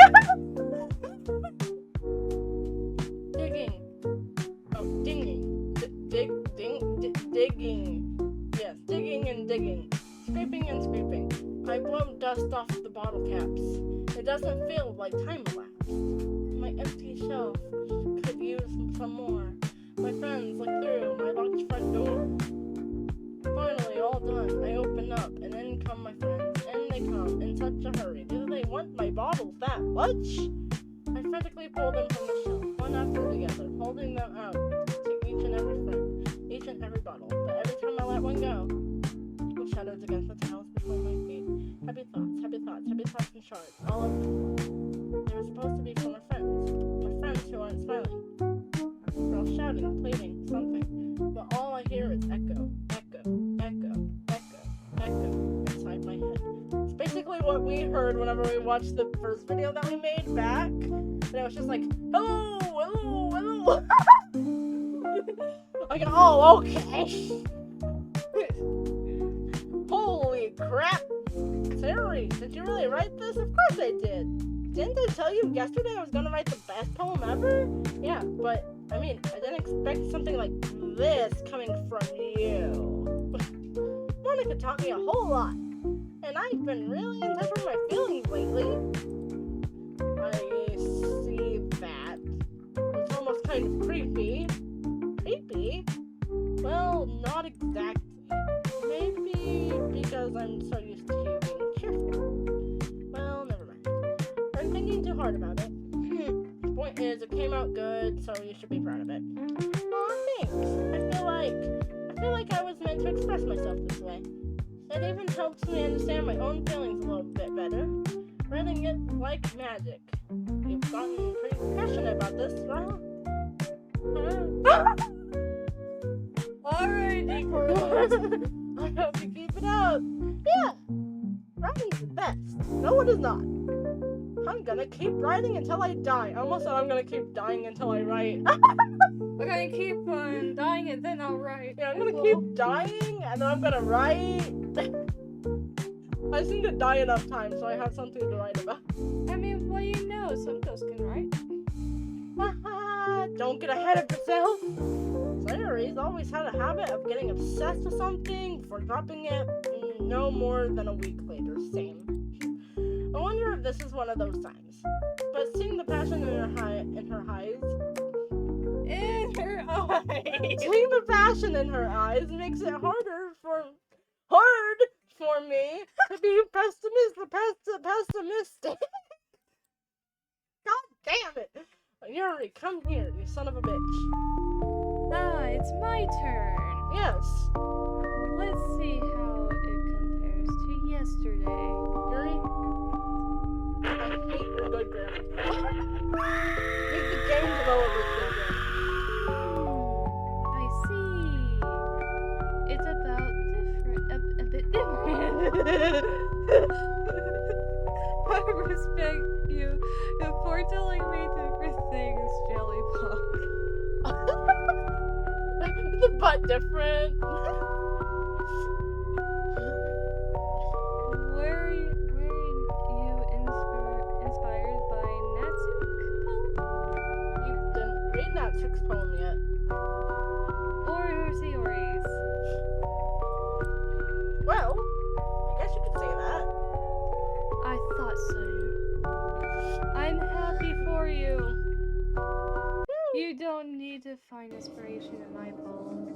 Digging. Oh, dinging. Digging. Yes, digging and digging. Scraping and scraping. I blow dust off the bottle caps. It doesn't feel like time elapsed. My empty shelf could use some more. My friends look through my locked front door. Finally, all done. I open up, and in come my friends. And they come in such a hurry. Do they want my bottles that much? I frantically pull them from the shelf, one after the other, holding them out to each and every friend, each and every bottle. But every time I let one go, it shadows against the tiles between my feet. Happy thoughts and shards, all of them. They were supposed to be for my friends who aren't smiling. Girls shouting, pleading, something. But all I hear is echo inside my head. It's basically what we heard whenever we watched the first video that we made back. And it was just like, hello. Like, oh, okay. Holy crap. Sayori, did you really write this? Of course I did. didn't I tell you yesterday I was gonna write the best poem ever? Yeah, but, I mean, I didn't expect something like this coming from you. Monika taught me a whole lot, and I've been really in touch with my feelings lately. I see that. It's almost kind of creepy. Creepy? Well, not exactly. Maybe because I'm so used to you being cheerful. Well, never mind. I'm thinking too hard about it. The point is, it came out good, so you should be proud of it. Aw, thanks. I feel like I was meant to express myself this way. It even helps me understand my own feelings a little bit better. Writing it like magic. You've gotten pretty passionate about this, right?
Alrighty, Cortez.
I hope you keep it up. Yeah, writing's the best. No, it is not. I'm gonna keep writing until I die. I almost said I'm gonna keep dying until I write.
We're gonna keep on dying and then I'll write.
Yeah, I'm gonna keep dying and then I'm gonna write. I just need to die enough times so I have something to write about.
I mean, what do you know? Some ghosts can write.
Don't get ahead of yourself. Sayori's always had a habit of getting obsessed with something before dropping it no more than a week later. Same. I wonder if this is one of those times. But seeing the passion in her eyes.
In her eyes.
Seeing the passion in her eyes makes it hard for me to be pessimistic. God damn it! Yuri, come here, you son of a bitch.
Ah, it's my turn.
Yes.
Let's see how it compares to yesterday.
Yuri, I hate your good grammar. Make the game developers good grammar.
I see. It's about a bit different. I respect you for telling me different things, Jellypop.
The butt different.
Were you inspired by Natsuki poem?
You didn't read Natsuki's poem yet.
Or her Sayori's?
Well, I guess you could say that.
I thought so. I'm happy for you. You don't need to find inspiration in my poems.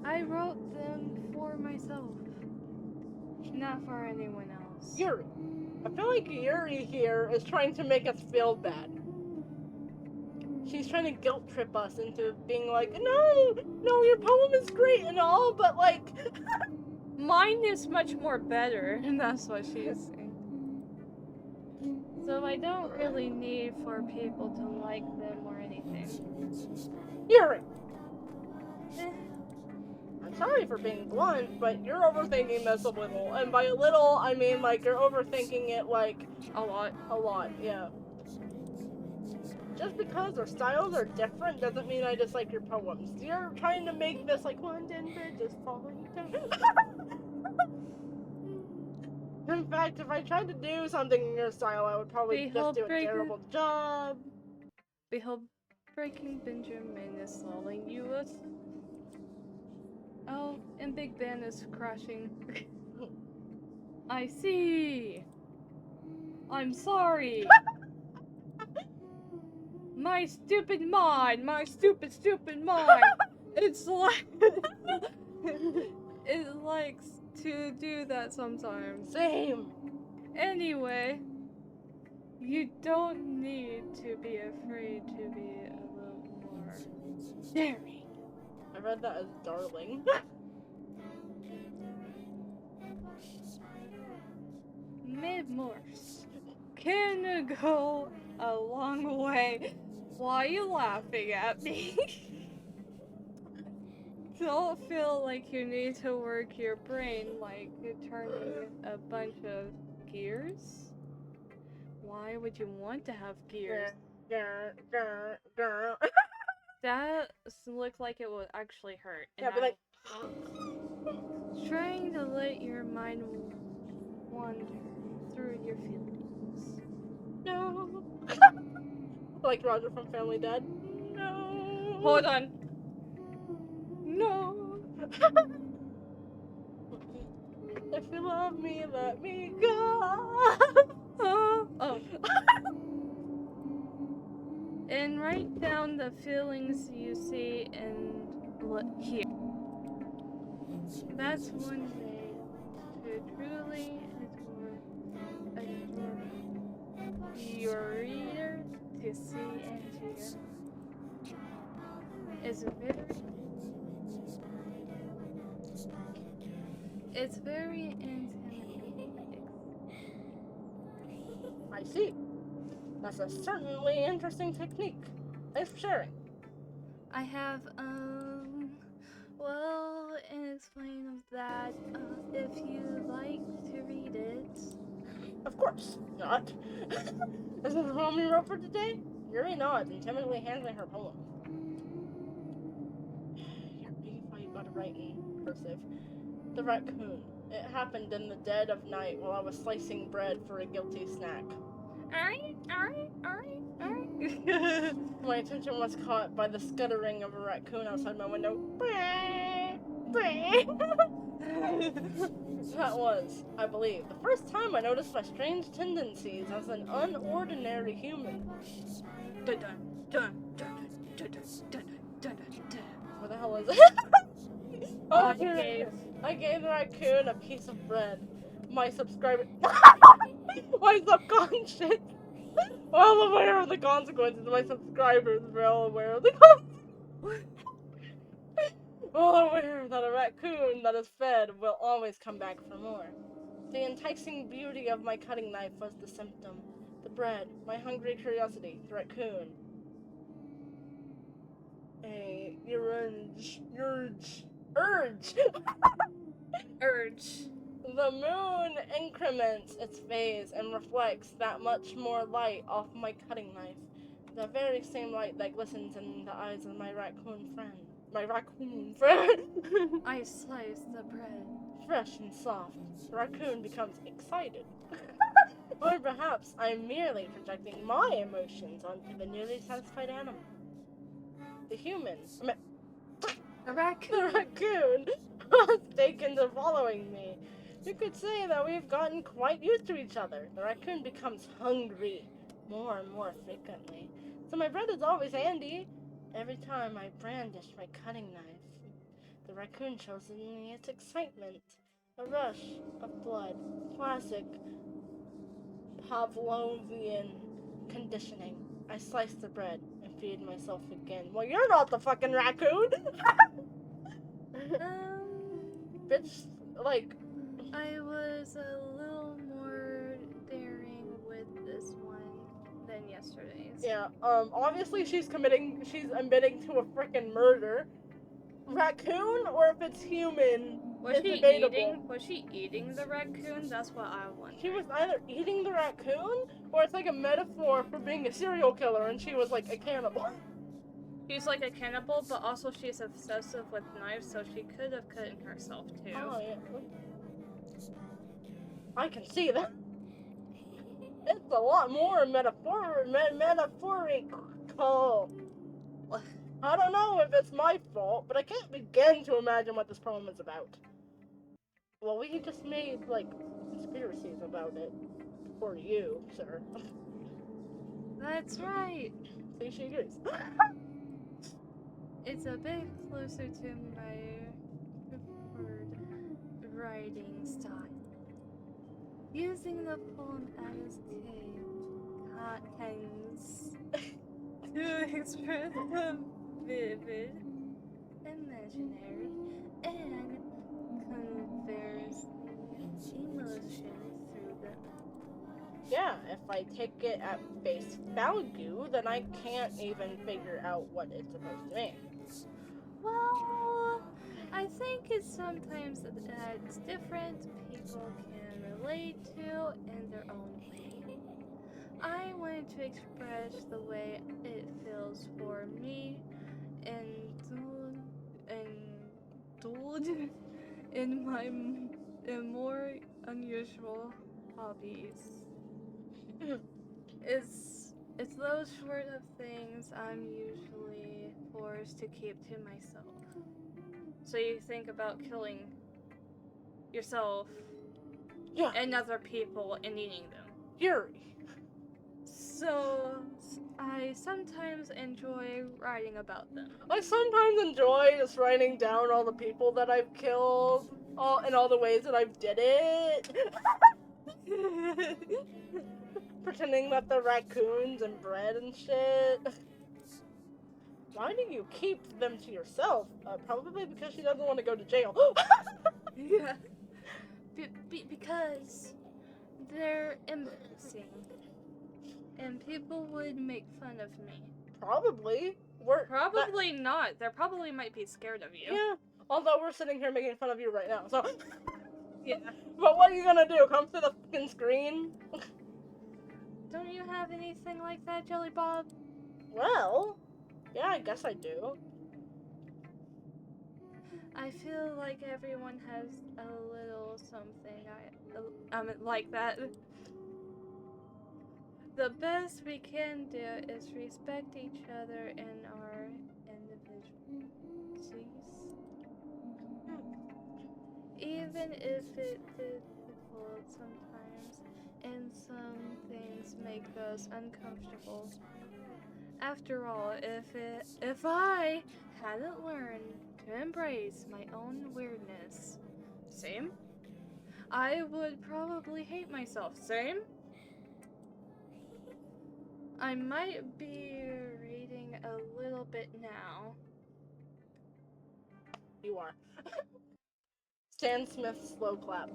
I wrote them for myself, not for anyone else.
Yuri. I feel like Yuri here is trying to make us feel bad. She's trying to guilt trip us into being like, no, your poem is great and all, but like...
Mine is much more better, and that's what she's saying. So I don't really need for people to like them or anything.
Yuri! I'm sorry for being blunt, but you're overthinking this a little. And by a little, I mean like you're overthinking it like...
A lot.
A lot, yeah. Just because our styles are different doesn't mean I dislike your poems. You're trying to make this like London Bridge is falling down. In fact, if I tried to do something in your style, I would probably just do a terrible job.
Behold, Breaking Benjamin is stalling you. Oh, and Big Ben is crashing. I see. I'm sorry. My stupid mind. It's like it likes to do that sometimes.
Same.
Anyway, you don't need to be afraid to be a little more daring.
I read that as darling.
Mid-morse can go a long way. Why are you laughing at me? Don't feel like you need to work your brain like you're turning a bunch of gears. Why would you want to have gears? That looked like it would actually hurt.
Yeah, but like...
Trying to let your mind wander through your feelings.
No. Like Roger from Family Dad. No.
Hold on. No.
If you love me, let me go.
Oh. And write down the feelings you see and hear. That's one way to truly adore your reader to see and hear. It's very intimidating.
I see. That's a certainly interesting technique. Thanks for sharing.
I have, well, and explain that, if you like to read it.
Of course not. Is this the poem you wrote for today? Yuri nods and timidly hands me her poem. Yuri, why you gotta write in cursive? The raccoon. It happened in the dead of night while I was slicing bread for a guilty snack. My attention was caught by the scuttering of a raccoon outside my window. That was, I believe, the first time I noticed my strange tendencies as an unordinary human. Dun dun dun dun dun dun dun dun dun. What the hell is it? I gave the raccoon a piece of bread. My subscriber. My subconscious. Well aware of the consequences. My subscribers were all aware of the consequences. Well aware that a raccoon that is fed will always come back for more. The enticing beauty of my cutting knife was the symptom. The bread, my hungry curiosity, the raccoon. A urge. The moon increments its phase and reflects that much more light off my cutting knife. The very same light that glistens in the eyes of my raccoon friend.
I slice the bread.
Fresh and soft. The raccoon becomes excited. Or perhaps I'm merely projecting my emotions onto the newly satisfied animal. The raccoon was taken to following me. You could say that we've gotten quite used to each other. The raccoon becomes hungry more and more frequently. So my bread is always handy. Every time I brandish my cutting knife, the raccoon shows me its excitement. A rush of blood. Classic Pavlovian conditioning. I slice the bread and feed myself again. Well, you're not the fucking raccoon! Bitch, like...
I was a little more daring with this one than yesterday's.
Yeah, obviously she's admitting to a frickin' murder. Raccoon, or if it's human,
Was she eating the raccoon? That's what I wonder.
She was either eating the raccoon, or it's like a metaphor for being a serial killer, and she was like a cannibal.
She's like a cannibal, but also she's obsessive with knives, so she could have cut herself too.
Oh, yeah. I can see that. It's a lot more metaphorical. I don't know if it's my fault, but I can't begin to imagine what this poem is about. Well, we just made, like, conspiracies about it. For you, sir.
That's right.
See, she agrees.
It's a bit closer to my preferred writing style. Using the poem as cans to express the vivid, imaginary, and converse emotions through them.
Yeah, if I take it at face value, then I can't even figure out what it's supposed to mean.
Well, I think it's sometimes that different people can relate to in their own way. I wanted to express the way it feels for me and in my more unusual hobbies. It's those sort of things I'm usually forced to keep to myself. So you think about killing yourself
Yeah,
and other people and eating them.
Yuri.
So I sometimes enjoy writing about them.
I sometimes enjoy just writing down all the people that I've killed, and all the ways that I've did it. Pretending that they're raccoons and bread and shit. Why do you keep them to yourself? Probably because she doesn't want to go to jail.
Yeah. Because they're embarrassing. And people would make fun of me.
Probably.
Probably not. They probably might be scared of you.
Yeah. Although we're sitting here making fun of you right now, so.
Yeah.
But what are you gonna do? Come through the fucking screen?
Don't you have anything like that, Jelly Bob?
Well, yeah, I guess I do.
I feel like everyone has a little something like that. The best we can do is respect each other and our individualities. Even if it's difficult sometimes, and some things make us uncomfortable. After all, if I hadn't learned to embrace my own weirdness, same, I would probably hate myself, same. I might be reading a little bit now.
You are. Stan Smith's slow clap.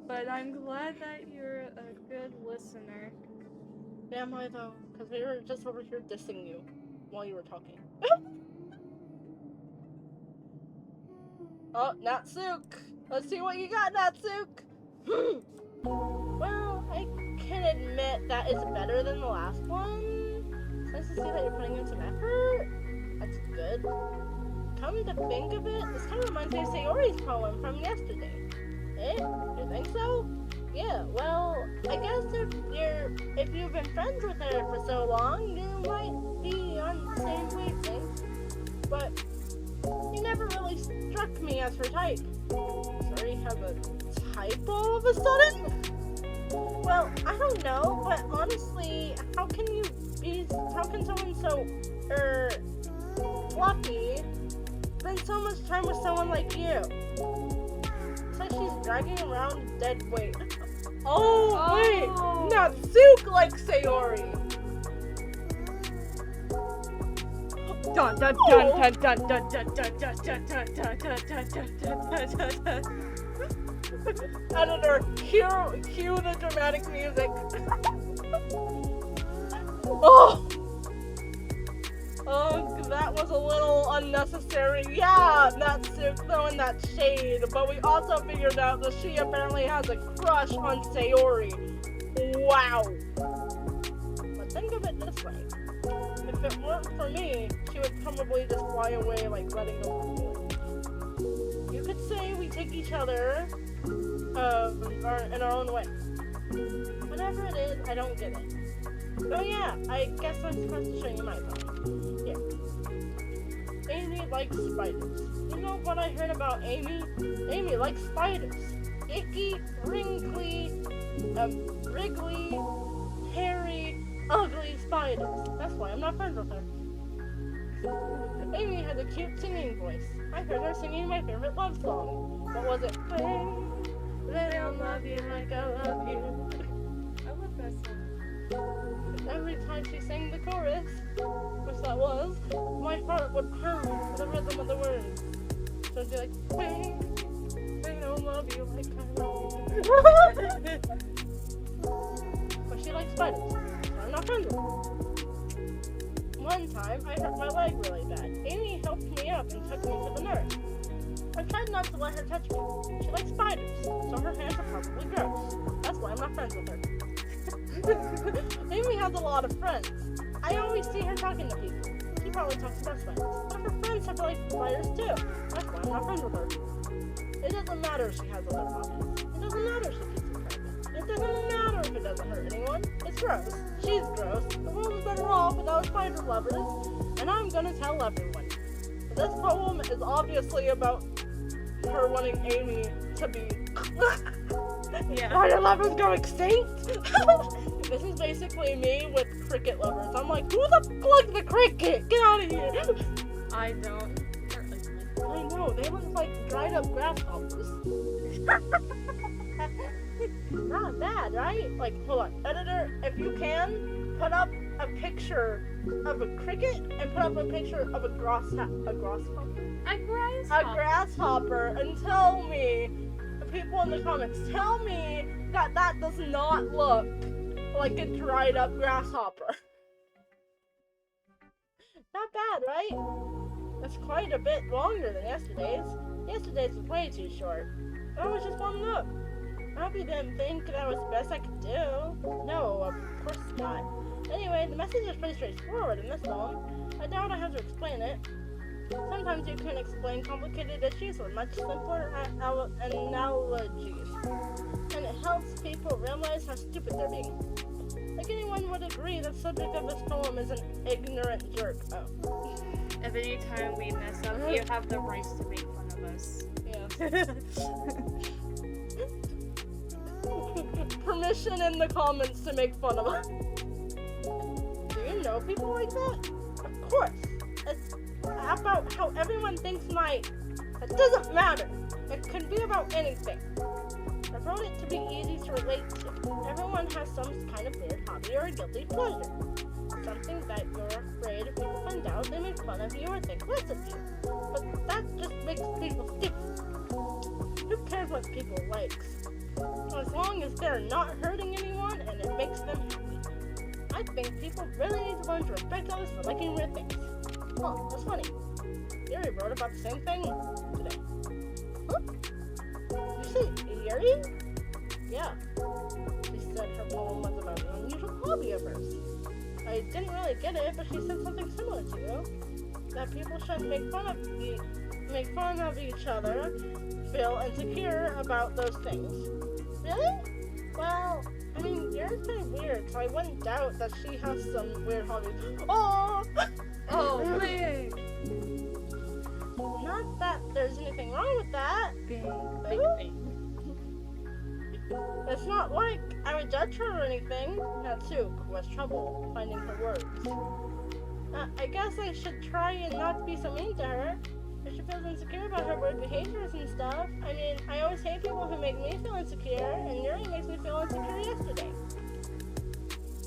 But I'm glad that you're a good listener.
Am I though? Because we were just over here dissing you while you were talking. Oh, Natsuki! Let's see what you got, Natsuki! Well, I can admit that it's better than the last one. It's nice to see that you're putting in some effort. That's good. Come to think of it, this kind of reminds me of Sayori's poem from yesterday. Eh? You think so? Yeah, well, I guess if you've been friends with her for so long, you might be on the same wavelength. But you never really struck me as her type. Sorry, have a type all of a sudden? Well, I don't know, but honestly, how can someone so, fluffy spend so much time with someone like you? It's like she's dragging around a dead weight. Oh, wait! Natsuki likes Sayori! Dun dun dun dun dun dun dun dun dun dun dun dun dun dun dun dun. Editor, cue the dramatic music. Oh, that was a little unnecessary. Yeah, Natsuki throwing that shade, but we also figured out that she apparently has a crush on Sayori. Wow. But think of it this way. If it weren't for me, she would probably just fly away like letting go. You could say we take each other in our own way. Whatever it is, I don't get it. Oh yeah, I guess I'm supposed to show you my phone. Here. Amy likes spiders. You know what I heard about Amy? Amy likes spiders. Icky, wrinkly, wriggly, hairy, ugly spiders. That's why I'm not friends with her. Amy has a cute singing voice. I heard her singing my favorite love song. What was it? They don't love you like I love you.
I love that song.
Every time she sang the chorus, which that was, my heart would pound to the rhythm of the words. So it'd be like, they don't love you like I love you. But she likes spiders, so I'm not friends with her. One time, I hurt my leg really bad. Amy helped me up and took me to the nurse. I tried not to let her touch me. She likes spiders, so her hands are probably gross. That's why I'm not friends with her. Amy has a lot of friends. I always see her talking to people. She probably talks about spiders. But her friends have like spiders too. That's why I'm not friends with her. It doesn't matter if she has other hobbies. It doesn't matter if she keeps it private. It It doesn't matter if it doesn't hurt anyone. It's gross. She's gross. The world is better off without spider lovers. And I'm gonna tell everyone. This poem is obviously about her wanting Amy to be spider lovers go extinct. This is basically me with cricket lovers. I'm like, who the fuck the cricket? Get out of here.
I don't.
I know, they look like dried up grasshoppers. Not bad, right? Like, hold on, editor, if you can, put up a picture of a cricket and put up a picture of a grasshopper.
A grasshopper?
A grasshopper, and tell me, the people in the comments, tell me that that does not look like a dried up grasshopper. Not bad, right? That's quite a bit longer than yesterday's. Yesterday's was way too short. I was just warming up. I hope you didn't think that was the best I could do. No, of course not. Anyway, the message is pretty straightforward in this poem. I doubt I have to explain it. Sometimes you can explain complicated issues with much simpler analogies. And it helps people realize how stupid they're being. Like anyone would agree, the subject of this poem is an ignorant jerk. Oh.
If any time we mess up, you have the rights to make fun of us.
Yeah. Permission in the comments to make fun of us. Do you know people like that? Of course. It's about how everyone thinks it doesn't matter. It can be about anything. I wrote it to be easy to relate to. Everyone has some kind of weird hobby or a guilty pleasure. Something that you're afraid if people find out, they make fun of you or think less of you. But that just makes people stupid. Who cares what people likes? As long as they're not hurting anyone and it makes them happy. I think people really need to learn to respect others for liking weird things. Oh, that's funny. Yuri wrote about the same thing today. Huh? You say Yuri? Yeah. She said her poem was about an unusual hobby of hers. I didn't really get it, but she said something similar to you. That people shouldn't make fun of each other, feel insecure about those things. Really? Well, I mean, yours kind of weird, so I wouldn't doubt that she has some weird hobbies. Oh!
Oh, man!
Not that there's anything wrong with that.
Big thing.
It's not like I would judge her or anything. Natsuki has trouble finding her words. I guess I should try and not be so mean to her. If she feels insecure about her weird behaviors and stuff. I mean, I always hate people who make me feel insecure, and Yuri makes me feel insecure yesterday.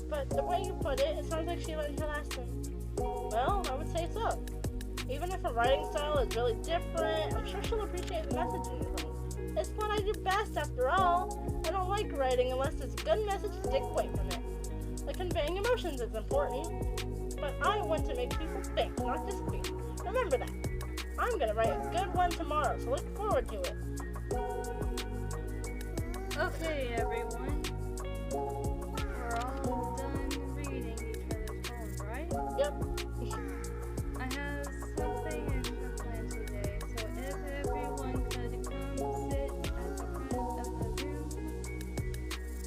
But the way you put it, it sounds like she learned her lesson. Well, I would say so. Even if her writing style is really different, I'm sure she'll appreciate the message in it. It's what I do best, after all. I don't like writing unless it's a good message to take away from it. Like conveying emotions is important, but I want to make people think, not just feel. Remember that. I'm gonna write a good one tomorrow, so look forward to it.
Okay, everyone. We're all done reading each other's poems, right?
Yep.
I have something extra planned today, so if everyone could come sit at the front of the room.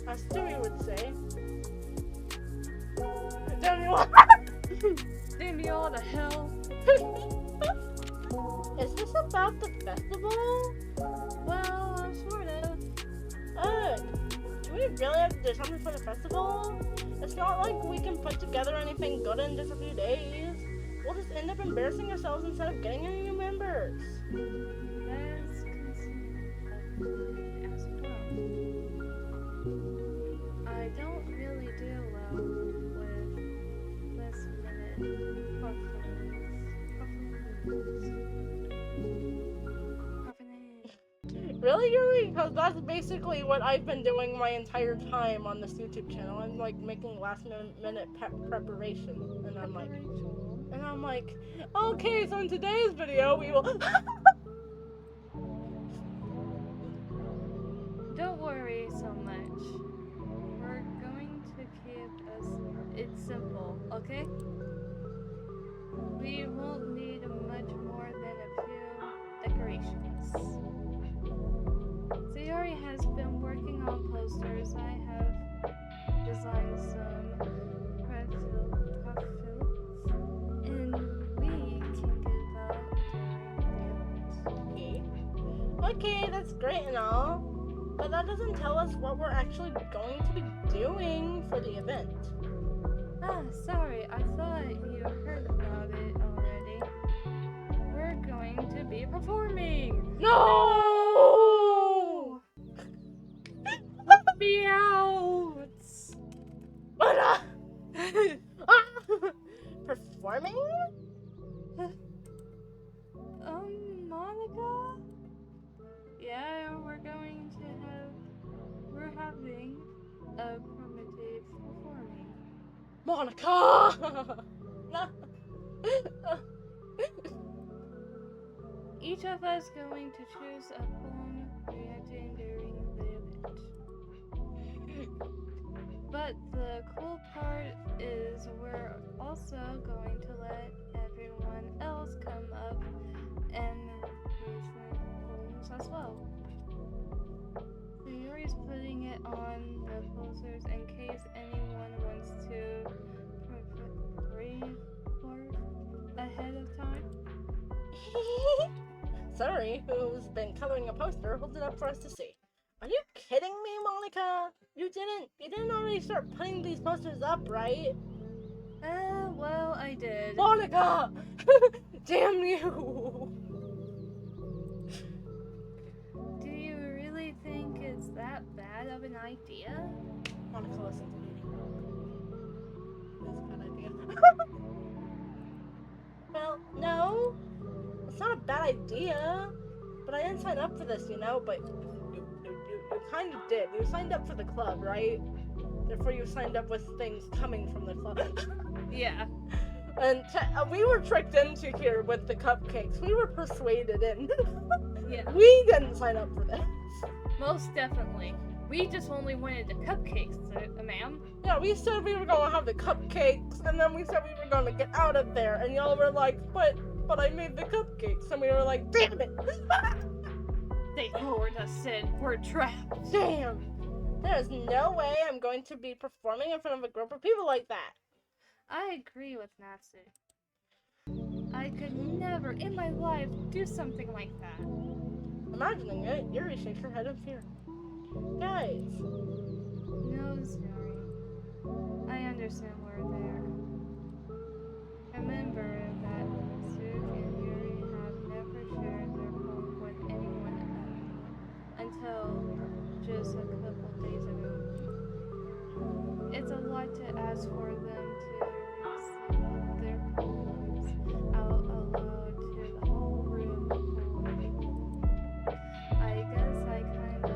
As Stewie would say. Damn you all.
Damn you all to hell.
Is this about the festival?
Well, sort of.
Do we really have to do something for the festival? It's not like we can put together anything good in just a few days. We'll just end up embarrassing ourselves instead of getting any new members.
That's concerning as well. I don't really deal well with last minute
Really, Yuri? Because that's basically what I've been doing my entire time on this YouTube channel. I'm like making last minute preparation, and I'm like, okay, so in today's video we will.
Don't worry so much. We're going to keep it simple, okay? We won't need much more than a few decorations. Sayori has been working on posters, I have designed some puffils, and we can give out during the event.
Okay, that's great and all, but that doesn't tell us what we're actually going to be doing for the event.
Ah, sorry, I thought you heard about it already. We're going to be performing!
No!
Be out!
Performing?
Monika? Yeah, we're having a primitive performing.
Monika!
Each of us going to choose a poem reacting during the event. But the cool part is we're also going to let everyone else come up and read poems as well. So Yuri's putting it on the posters in case anyone wants to pre-record ahead of time.
Sorry, who's been coloring a poster, holds it up for us to see. Are you kidding me, Monika? You didn't already start putting these posters up, right?
Well, I did.
Monika! Damn you!
Do you really think it's that bad of an idea?
Monika, listen to me. It's a bad idea. Well, no. It's not a bad idea. But I didn't sign up for this, you know, but you kind of did. You signed up for the club, right? Therefore, you signed up with things coming from the club.
Yeah.
And we were tricked into here with the cupcakes. We were persuaded in.
Yeah.
We didn't sign up for this.
Most definitely. We just only wanted the cupcakes, ma'am.
Yeah, we said we were gonna have the cupcakes, and then we said we were gonna get out of there, and y'all were like, but I made the cupcakes, and we were like, damn it!
They lured us in. We're trapped.
Damn! There's no way I'm going to be performing in front of a group of people like that.
I agree with Natsu. I could never in my life do something like that.
Imagining it, Yuri shakes her head in fear. Guys.
No, sorry. I understand we're there. Remember that Natsuki and Yuri have never shared their home with anyone until just a couple days ago. It's a lot to ask for them to receive their poems out aloud to the whole room full of people. I guess I kind of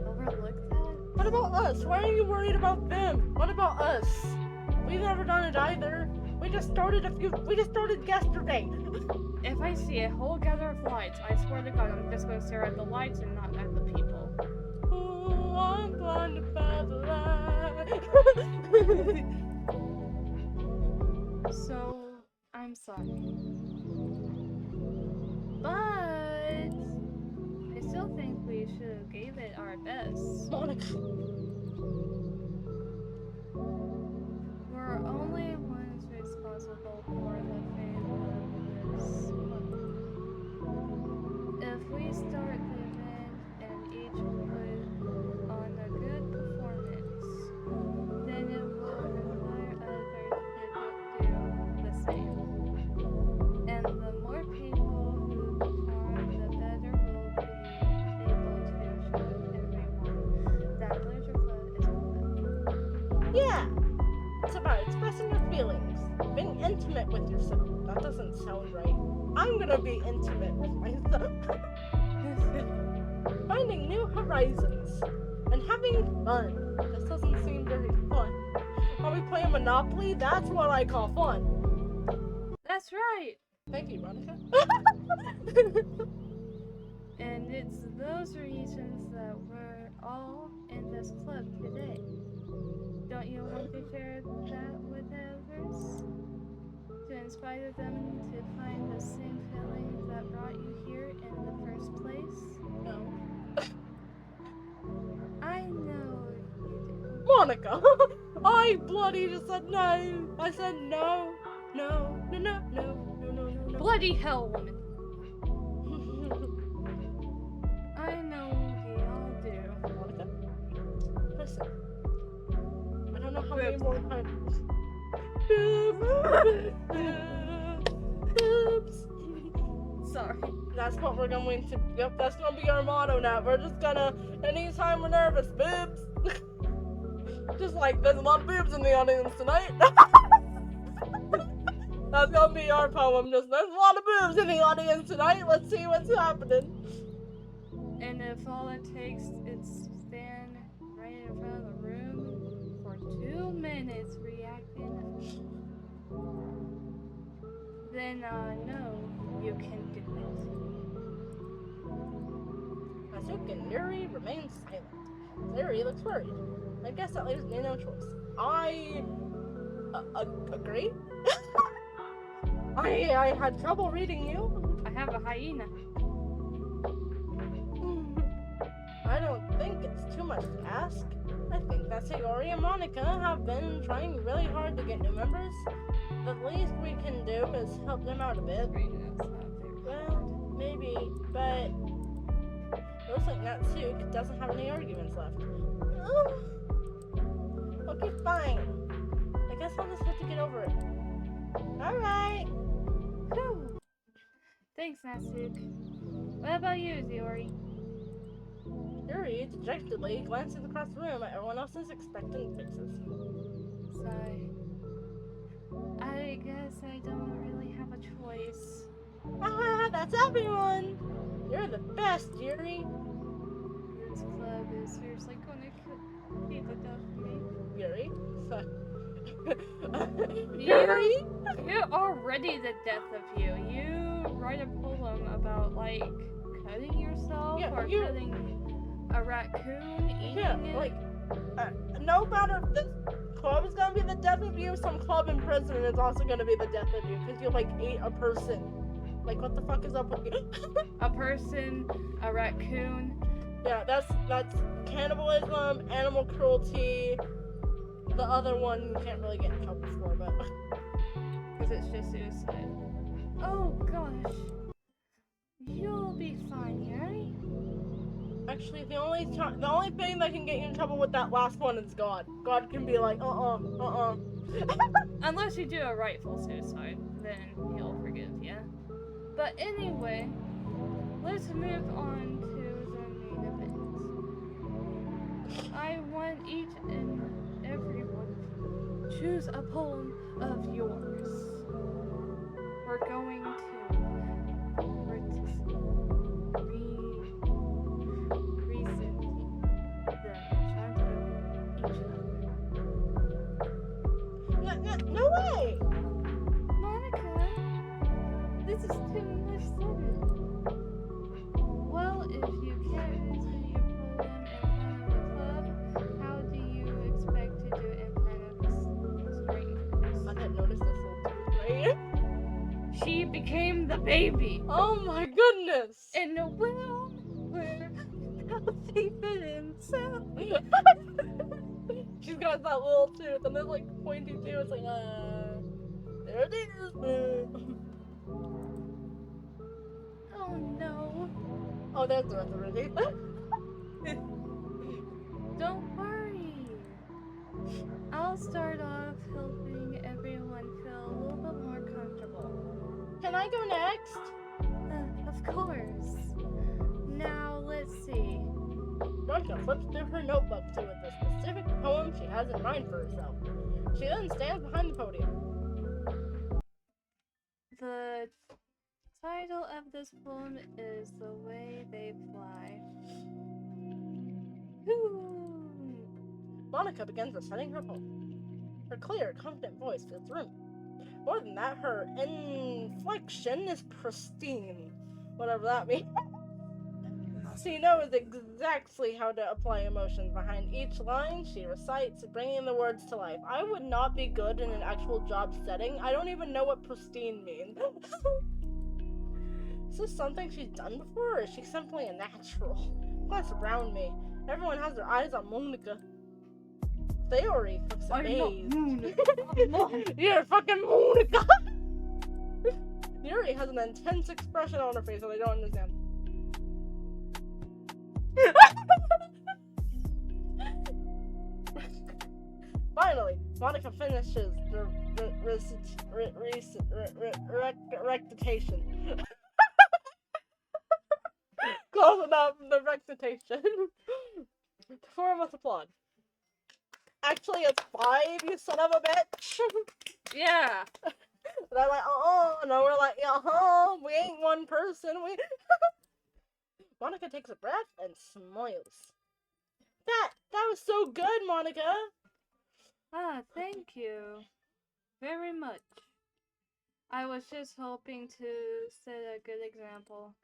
overlooked that.
What about us? Why are you worried about them? What about us? We've never done it either. We just started yesterday.
If I see a whole gather of lights, I swear to God, I'm just gonna stare at the lights and not at the people.
Ooh, I'm blinded by the light.
So, I'm sorry. But I still think we should have gave it our best.
Monika.
We're only ones responsible for the fate of this one. If we start the event and each put on a good performance, then it will inspire others to do the same. And the more people who perform, the better we'll be able to show everyone that Literature Club is all about.
Yeah. It's about expressing your feelings, being intimate with yourself. That doesn't sound right. I'm gonna be intimate with myself. Finding new horizons and having fun. This doesn't seem very fun. Are we playing Monopoly? That's what I call fun.
That's right!
Thank you, Monika.
And it's those reasons that we're all in this club today. Don't you want to share that with others? To inspire them to find the same feeling that brought you here in the first place?
No.
I
Monika. I bloody just said no. I said no. No. No, no, no, no, no, no, no.
Bloody hell, woman. I know we all do.
Monika, listen. I don't know how many more times. Boobs.
Sorry.
That's what we're going to. Yep, that's gonna be our motto now. We're just gonna. Anytime we're nervous, boobs. Just like there's a lot of boobs in the audience tonight. That's gonna be our poem. Just there's a lot of boobs in the audience tonight. Let's see what's happening.
And if all it takes is stand right in front of the room for 2 minutes reacting, then no, you can do it.
Natsuki and Yuri remain silent. Sayori looks worried. I guess that leaves me no choice. I agree. I had trouble reading you.
I have a hyena.
I don't think it's too much to ask. I think that Sayori and Monika have been trying really hard to get new members. The least we can do is help them out a bit. Well, maybe, but looks like Natsuki doesn't have any arguments left. Okay, fine. I guess I'll just have to get over it. Alright.
Whew. Thanks, Natsuki. What about you, Sayori?
Yuri dejectedly glances across the room at everyone else's expectant faces.
Sigh. I guess I don't really have a choice.
Ah, that's everyone! You're the best, Yuri!
This club is seriously gonna be the death of me.
Yuri?
Yuri? You're already the death of you. You write a poem about, like, cutting yourself or cutting a raccoon, eating it.
Like, no matter if this club is gonna be the death of you, some club in prison is also gonna be the death of you, because you, like, ate a person. Like, what the fuck is up with you?
A person, a raccoon.
Yeah, that's cannibalism, animal cruelty. The other one you can't really get in trouble for, but
because it's just suicide. Oh gosh, you'll be fine, Yuri.
actually, the only thing that can get you in trouble with that last one is God. God can be like,
Unless you do a rightful suicide, then he'll forgive you. But anyway, let's move on to the main event. I want each and everyone to choose a poem of yours. We're going to reason the enchantment of each other.
no way!
Monika, this is too much sudden. Well, if you can't read your poem in front of the club, how do you expect to do it in front of strangers?
I didn't notice this little tooth right.
She became the baby.
Oh my goodness!
In a well where healthy fit himself.
She's got that little tooth and then like pointy tooth. It's like, there it is.
Oh no.
Oh, there's the rest of it.
Don't worry. I'll start off helping everyone feel a little bit more comfortable.
Can I go next?
Of course. Now, let's see.
Monika flips through her notebook to the specific poem she has in mind for herself. She then stands behind the podium.
The title of this poem is The Way They Fly.
Monika begins reciting her poem. Her clear, confident voice fills the room. More than that, her inflection is pristine. Whatever that means. She knows exactly how to apply emotions behind each line she recites, bringing the words to life. I would not be good in an actual job setting. I don't even know what pristine means. Is this something she's done before, or is she simply a natural? Plus, around me, everyone has their eyes on Monika. Sayori looks
I'm not
amazed.
Monika.
You're fucking Monika! Yuri has an intense expression on her face that I don't understand. Finally, Monika finishes the recitation. Close enough, the recitation. The four of us applaud. Actually, it's 5, you son of a bitch.
Yeah.
And I'm like, oh, no, we're like, we ain't one person. Monika takes a breath and smiles. That was so good, Monika.
Ah, thank you very much. I was just hoping to set a good example.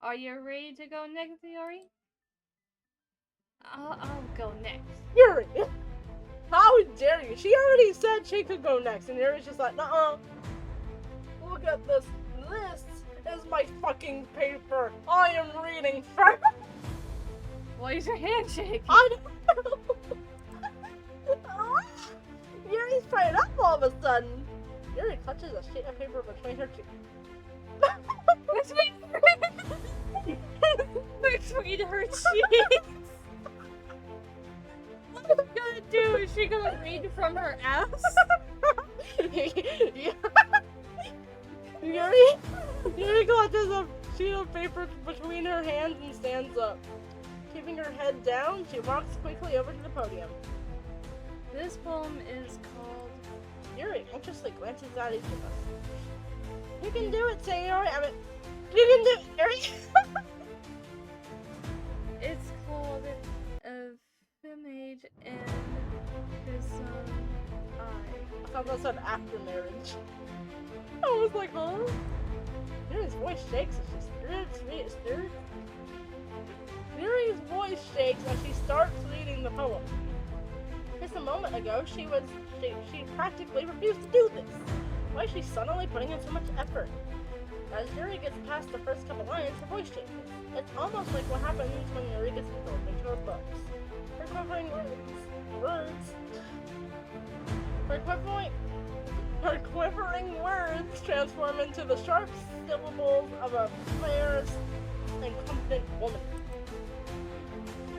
Are you ready to go next, Yuri? I'll go next.
Yuri, how dare you? She already said she could go next, and Yuri's just like, nuh-uh. Look at this. This is my fucking paper. I am reading first.
Why is your hand shaking?
I don't know. Yuri's fired up all of a sudden. Yuri clutches a sheet of paper between her teeth.
Between her cheeks. What is she gonna do? Is she gonna read from her ass?
Yuri clutches a sheet of paper between her hands and stands up. Keeping her head down, she walks quickly over to the podium.
This poem is called...
Yuri anxiously glances at each of us. You can do it, Sayori. I mean, you can do it, Yuri.
It's called Femage and Prism Eye.
I thought that said after marriage. I was like, huh? Yuri's voice shakes as she stirs. Yuri's voice shakes as she starts reading the poem. Just a moment ago, she practically refused to do this. Why is she suddenly putting in so much effort? As Yuri gets past the first couple lines, her voice changes. It's almost like what happens when Yuri gets absorbed into her books. Her quivering words transform into the sharp syllables of a fair and confident woman.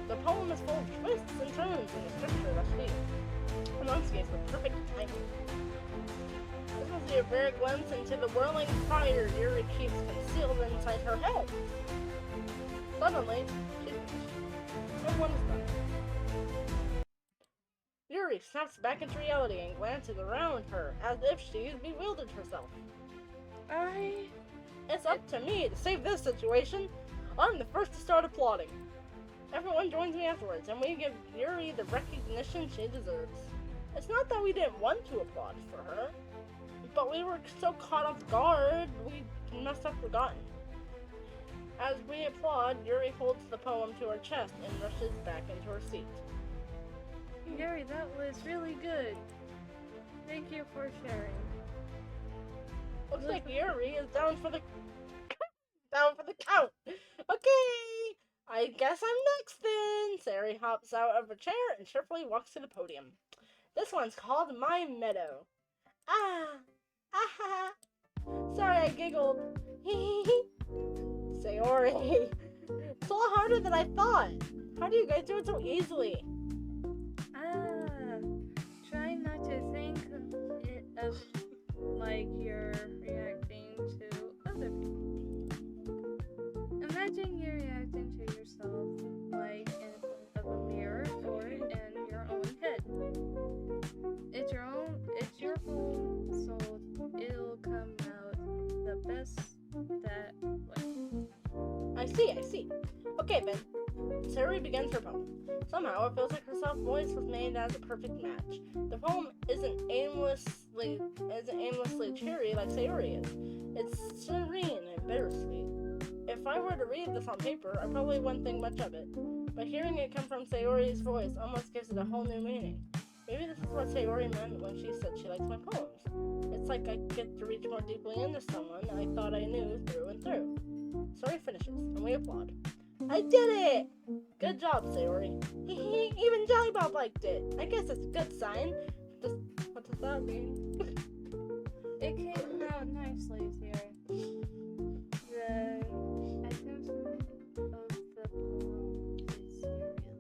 The poem is full of twists and turns in the structure of she enunciates with perfect timing. This must be a rare glimpse into the whirling fire Yuri keeps concealed inside her head. Suddenly, she's finished. Everyone is done. Yuri snaps back into reality and glances around her as if she's bewildered herself. It's up to me to save this situation. I'm the first to start applauding. Everyone joins me afterwards, and we give Yuri the recognition she deserves. It's not that we didn't want to applaud for her, but we were so caught off guard, we must have forgotten. As we applaud, Yuri holds the poem to her chest and rushes back into her seat.
Yuri, that was really good. Thank you for sharing.
Looks like Yuri is down for the count. Okay, I guess I'm next then. Sayori hops out of her chair and cheerfully walks to the podium. This one's called My Meadow. Sorry, I giggled. Sayori, it's a lot harder than I thought. How do you guys do it so easily?
Try not to think of like you're reacting to other people. Imagine you're reacting to yourself like in front of a mirror or in your own head. It's your poem, so it'll come out the best that way.
I see. Okay, then. Sayori begins her poem. Somehow, it feels like her soft voice was made as a perfect match. The poem isn't aimlessly cheery like Sayori is. It's serene and bittersweet. If I were to read this on paper, I probably wouldn't think much of it. But hearing it come from Sayori's voice almost gives it a whole new meaning. Maybe this is what Sayori meant when she said she likes my poems. It's like I get to reach more deeply into someone I thought I knew through and through. Sayori finishes, and we applaud. I did it! Good job, Sayori. Even Jelly Bob liked it. I guess it's a good sign. What does that mean?
It came out nicely here. The essence of the poem is really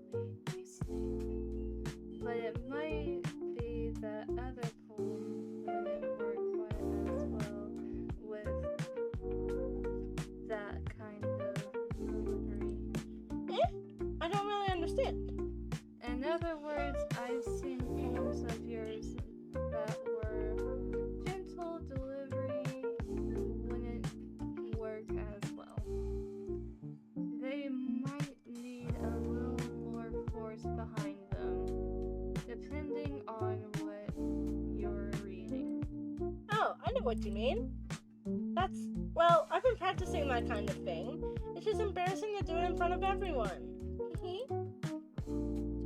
nicely. But it might be that other poem wouldn't work quite as well with that kind of delivery.
I don't really understand.
In other words, I've seen poems of yours that were gentle delivery wouldn't work as well. They might need a little more force behind them, depending on what you're reading.
Oh, I know what you mean. Well, I've been practicing that kind of thing. It's just embarrassing to do it in front of everyone.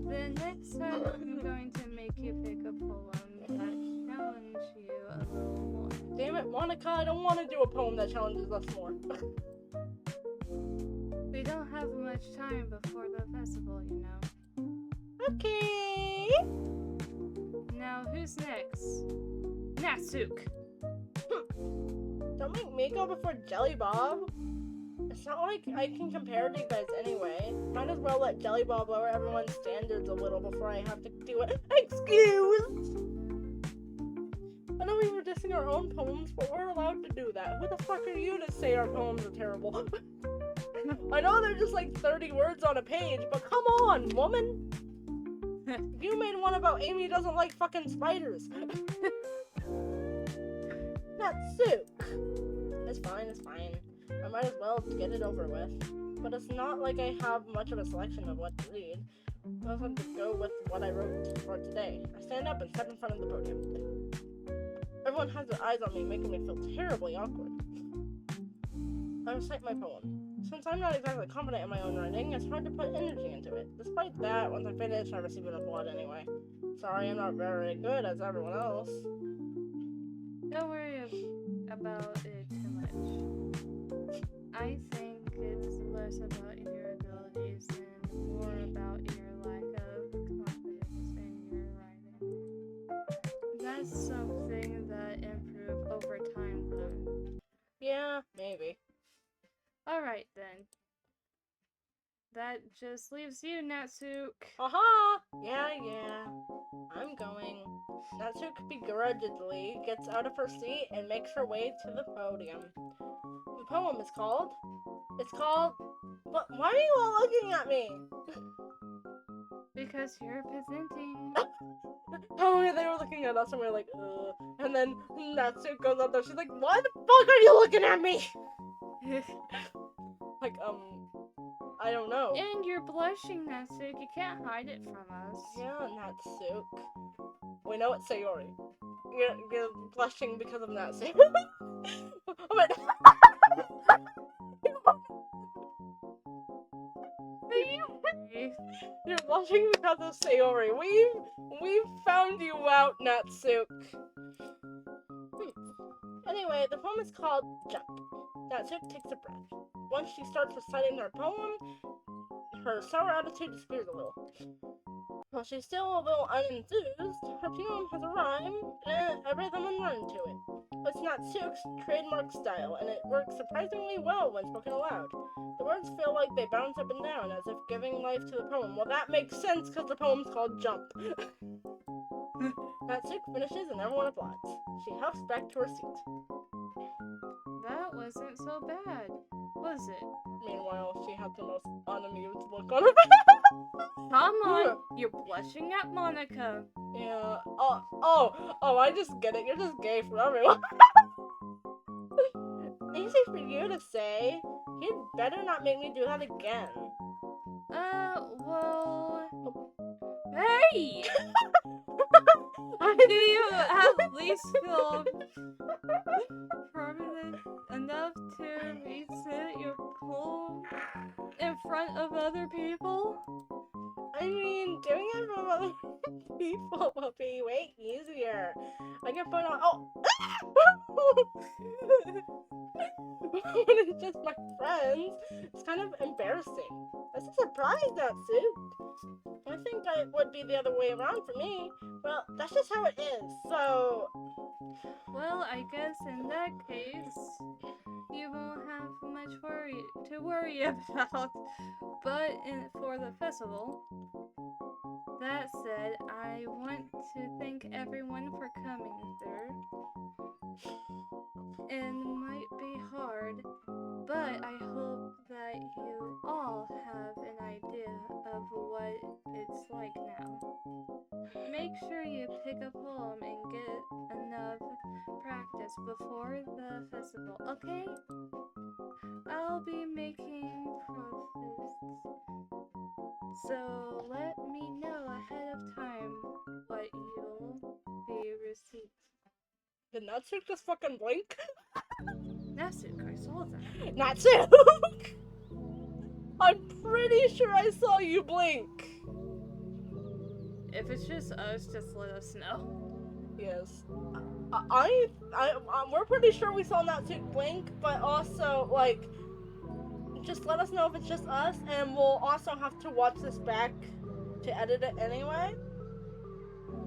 Then next time I'm going to make you pick a poem that challenges you a little more.
Damn it, Monika, I don't want to do a poem that challenges us more.
We don't have much time before the festival, you know.
Okay.
Now, who's next? Natsuki!
Don't make me go before Jelly Bob. It's not like I can compare to you guys anyway. Might as well let Jelly Bob lower everyone's standards a little before I have to do it. Excuse! I know we were dissing our own poems, but we're allowed to do that. Who the fuck are you to say our poems are terrible? I know they're just like 30 words on a page, but come on, woman! You made one about Amy doesn't like fucking spiders. Natsuki! It's fine. I might as well get it over with. But it's not like I have much of a selection of what to read. I also have to go with what I wrote for today. I stand up and step in front of the podium. Everyone has their eyes on me, making me feel terribly awkward. I recite my poem. Since I'm not exactly confident in my own writing, it's hard to put energy into it. Despite that, once I finish, I receive an applaud anyway. Sorry, I'm not very good as everyone else.
Don't worry about it too much. I think it's less about your abilities and more about your lack of confidence in your writing. That's something that improves over time, though.
Yeah, maybe.
Alright then. That just leaves you, Natsuki.
Aha! Yeah. I'm going. Natsuki begrudgingly gets out of her seat and makes her way to the podium. The poem is called... But why are you all looking at me?
Because you're presenting.
Oh, yeah, they were looking at us and we were like, ugh. And then Natsuki goes up there, she's like, why the fuck are you looking at me? Like, I don't know.
And you're blushing, Natsuki. You can't hide it from us.
Yeah, Natsuki. We know it's Sayori. You're blushing because of Natsuki. You're blushing because of Sayori. We've found you out, Natsuki. Anyway, the poem is called Jump. Natsuki takes a breath. Once she starts reciting her poem, her sour attitude disappears a little. While she's still a little unenthused, her poem has a rhyme, a rhythm and run to it. It's Natsuki's trademark style, and it works surprisingly well when spoken aloud. The words feel like they bounce up and down, as if giving life to the poem. Well, that makes sense, because the poem's called Jump. Natsuki finishes, and everyone applauds. She huffs back to her seat.
That wasn't so bad, was it?
Meanwhile, she has the most unamused look on her face.
Come on, you're blushing at Monika.
Yeah. Oh, I just get it. You're just gay for everyone. Easy for you to say. You'd better not make me do that again.
Well... Hey! Do you at least feel permanent enough to recite your poem in front of other people?
I mean, doing it from other people will be way easier. I can put on. Oh! When it's just my friends, it's kind of embarrassing. That's a surprise, Natsu. I think it would be the other way around for me. Well, that's just how it is, so...
Well, I guess in that case, you won't have much to worry about. But for the festival, that said, I want to thank everyone for coming there. It might be hard, but I hope that you all have an idea of what it's like now. Make sure you pick a poem and get enough practice before the festival, okay? I'll be making profits, so let me know ahead of time what you'll be received.
Did Natsu just fucking blink?
Natsuki, I saw that.
Natsu! I'm pretty sure I saw you blink.
If it's just us, just let us know.
Yes. We're pretty sure we saw Natsu blink, but also, like, just let us know if it's just us, and we'll also have to watch this back to edit it anyway.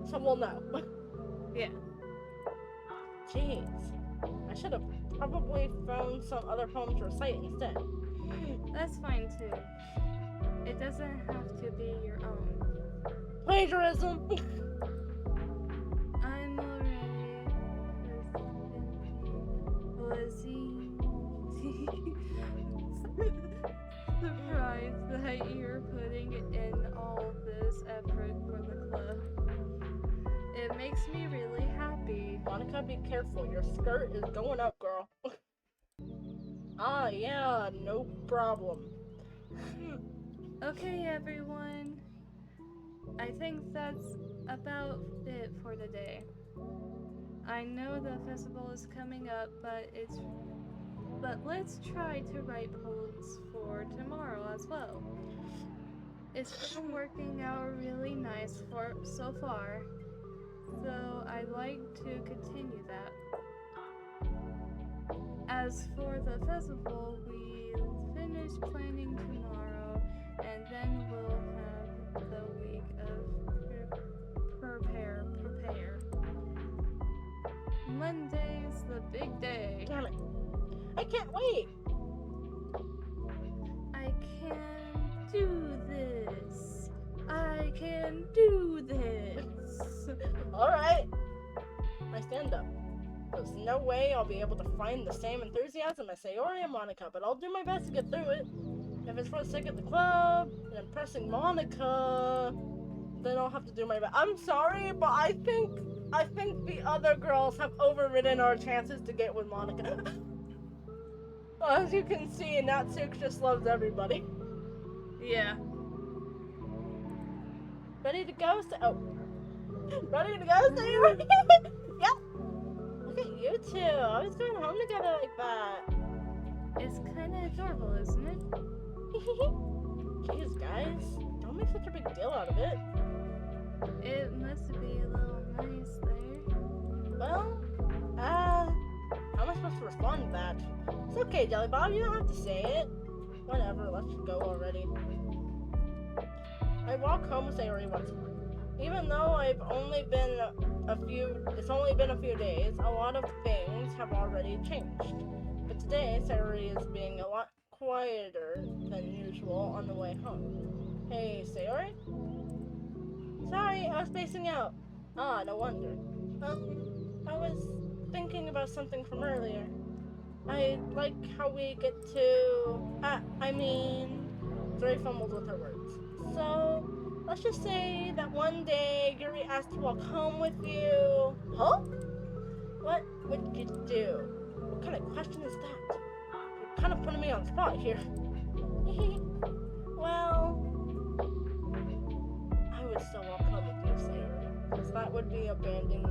So we'll know.
Yeah.
Jeez. I should have probably found some other poem to recite instead.
That's fine too. It doesn't have to be your own.
Plagiarism!
I'm already surprised that you're putting in all this effort for the club. It makes me really happy.
Monika, be careful. Your skirt is going up, girl. Ah, yeah, no problem.
Okay, everyone. I think that's about it for the day. I know the festival is coming up, but let's try to write poems for tomorrow as well. It's been working out really nice so far, so I'd like to continue that. As for the festival, we'll finish planning tomorrow, and then we'll have the week of prepare. Monday's the big day.
Damn it. I can't wait.
I can do this. I can do this.
Alright. I stand up. There's no way I'll be able to find the same enthusiasm as Sayori and Monika, but I'll do my best to get through it. If it's for the sake of the club and impressing Monika, then I'll have to do my best. I'm sorry, but I think the other girls have overridden our chances to get with Monika. As you can see, Natsuki just loves everybody.
Yeah.
Ready to go? Ready to go, Sayori? Yep. Look at you two. Always going home together like that.
It's kind of adorable, isn't it?
Jeez, guys. Don't make such a big deal out of it.
It must be a little nice there.
Well, how am I supposed to respond to that? It's okay, Jelly Bob. You don't have to say it. Whatever. Let's go already. I walk home with Sayori once more. Even though it's only been a few days, a lot of things have already changed. But today, Sayori is being a lot quieter than usual on the way home. Hey, Sayori? Sorry, I was spacing out. Ah, no wonder. I was thinking about something from earlier. I like how we get to... Sayori fumbled with her words. So, let's just say that one day Yuri asked to walk home with you. Huh? What would you do? What kind of question is that? You're kind of putting me on the spot here. Well, I would still walk home with you, Sayori. Because that would be abandoning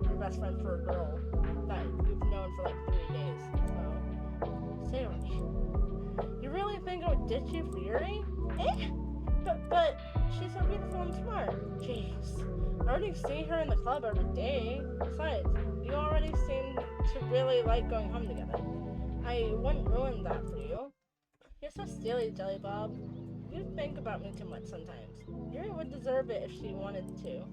your best friend for a girl that you've known for like 3 days. So, Sayori, you really think I would ditch you for Yuri? But she's so beautiful and smart. Jeez. I already see her in the club every day. Besides, you already seem to really like going home together. I wouldn't ruin that for you. You're so silly, Jelly Bob. You think about me too much sometimes. Yuri would deserve it if she wanted to.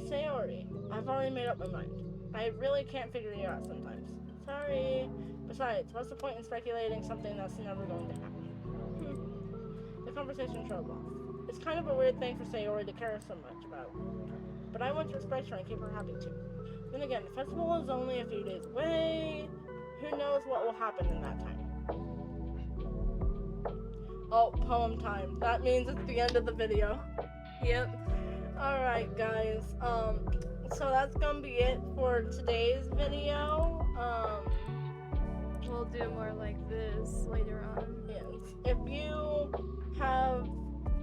Sayori, I've already made up my mind. I really can't figure you out sometimes. Sorry. Besides, what's the point in speculating something that's never going to happen? The conversation trailed off. It's kind of a weird thing for Sayori to care so much about. But I want to respect her and keep her happy too. Then again, the festival is only a few days away. Who knows what will happen in that time? Oh, poem time. That means it's the end of the video.
Yep.
Alright, guys. So that's gonna be it for today's video.
We'll do more like this later on.
Yes. If you have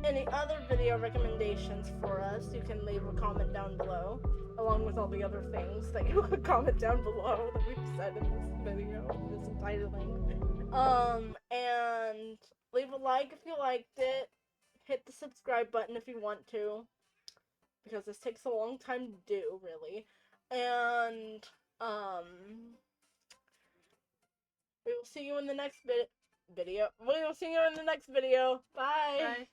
any other video recommendations for us, you can leave a comment down below, along with all the other things that you could comment down below that we've said in this video, this entire thing. And leave a like if you liked it. Hit the subscribe button if you want to, because this takes a long time to do, really. And, we will see you in the next video. We will see you in the next video. Bye!
Bye.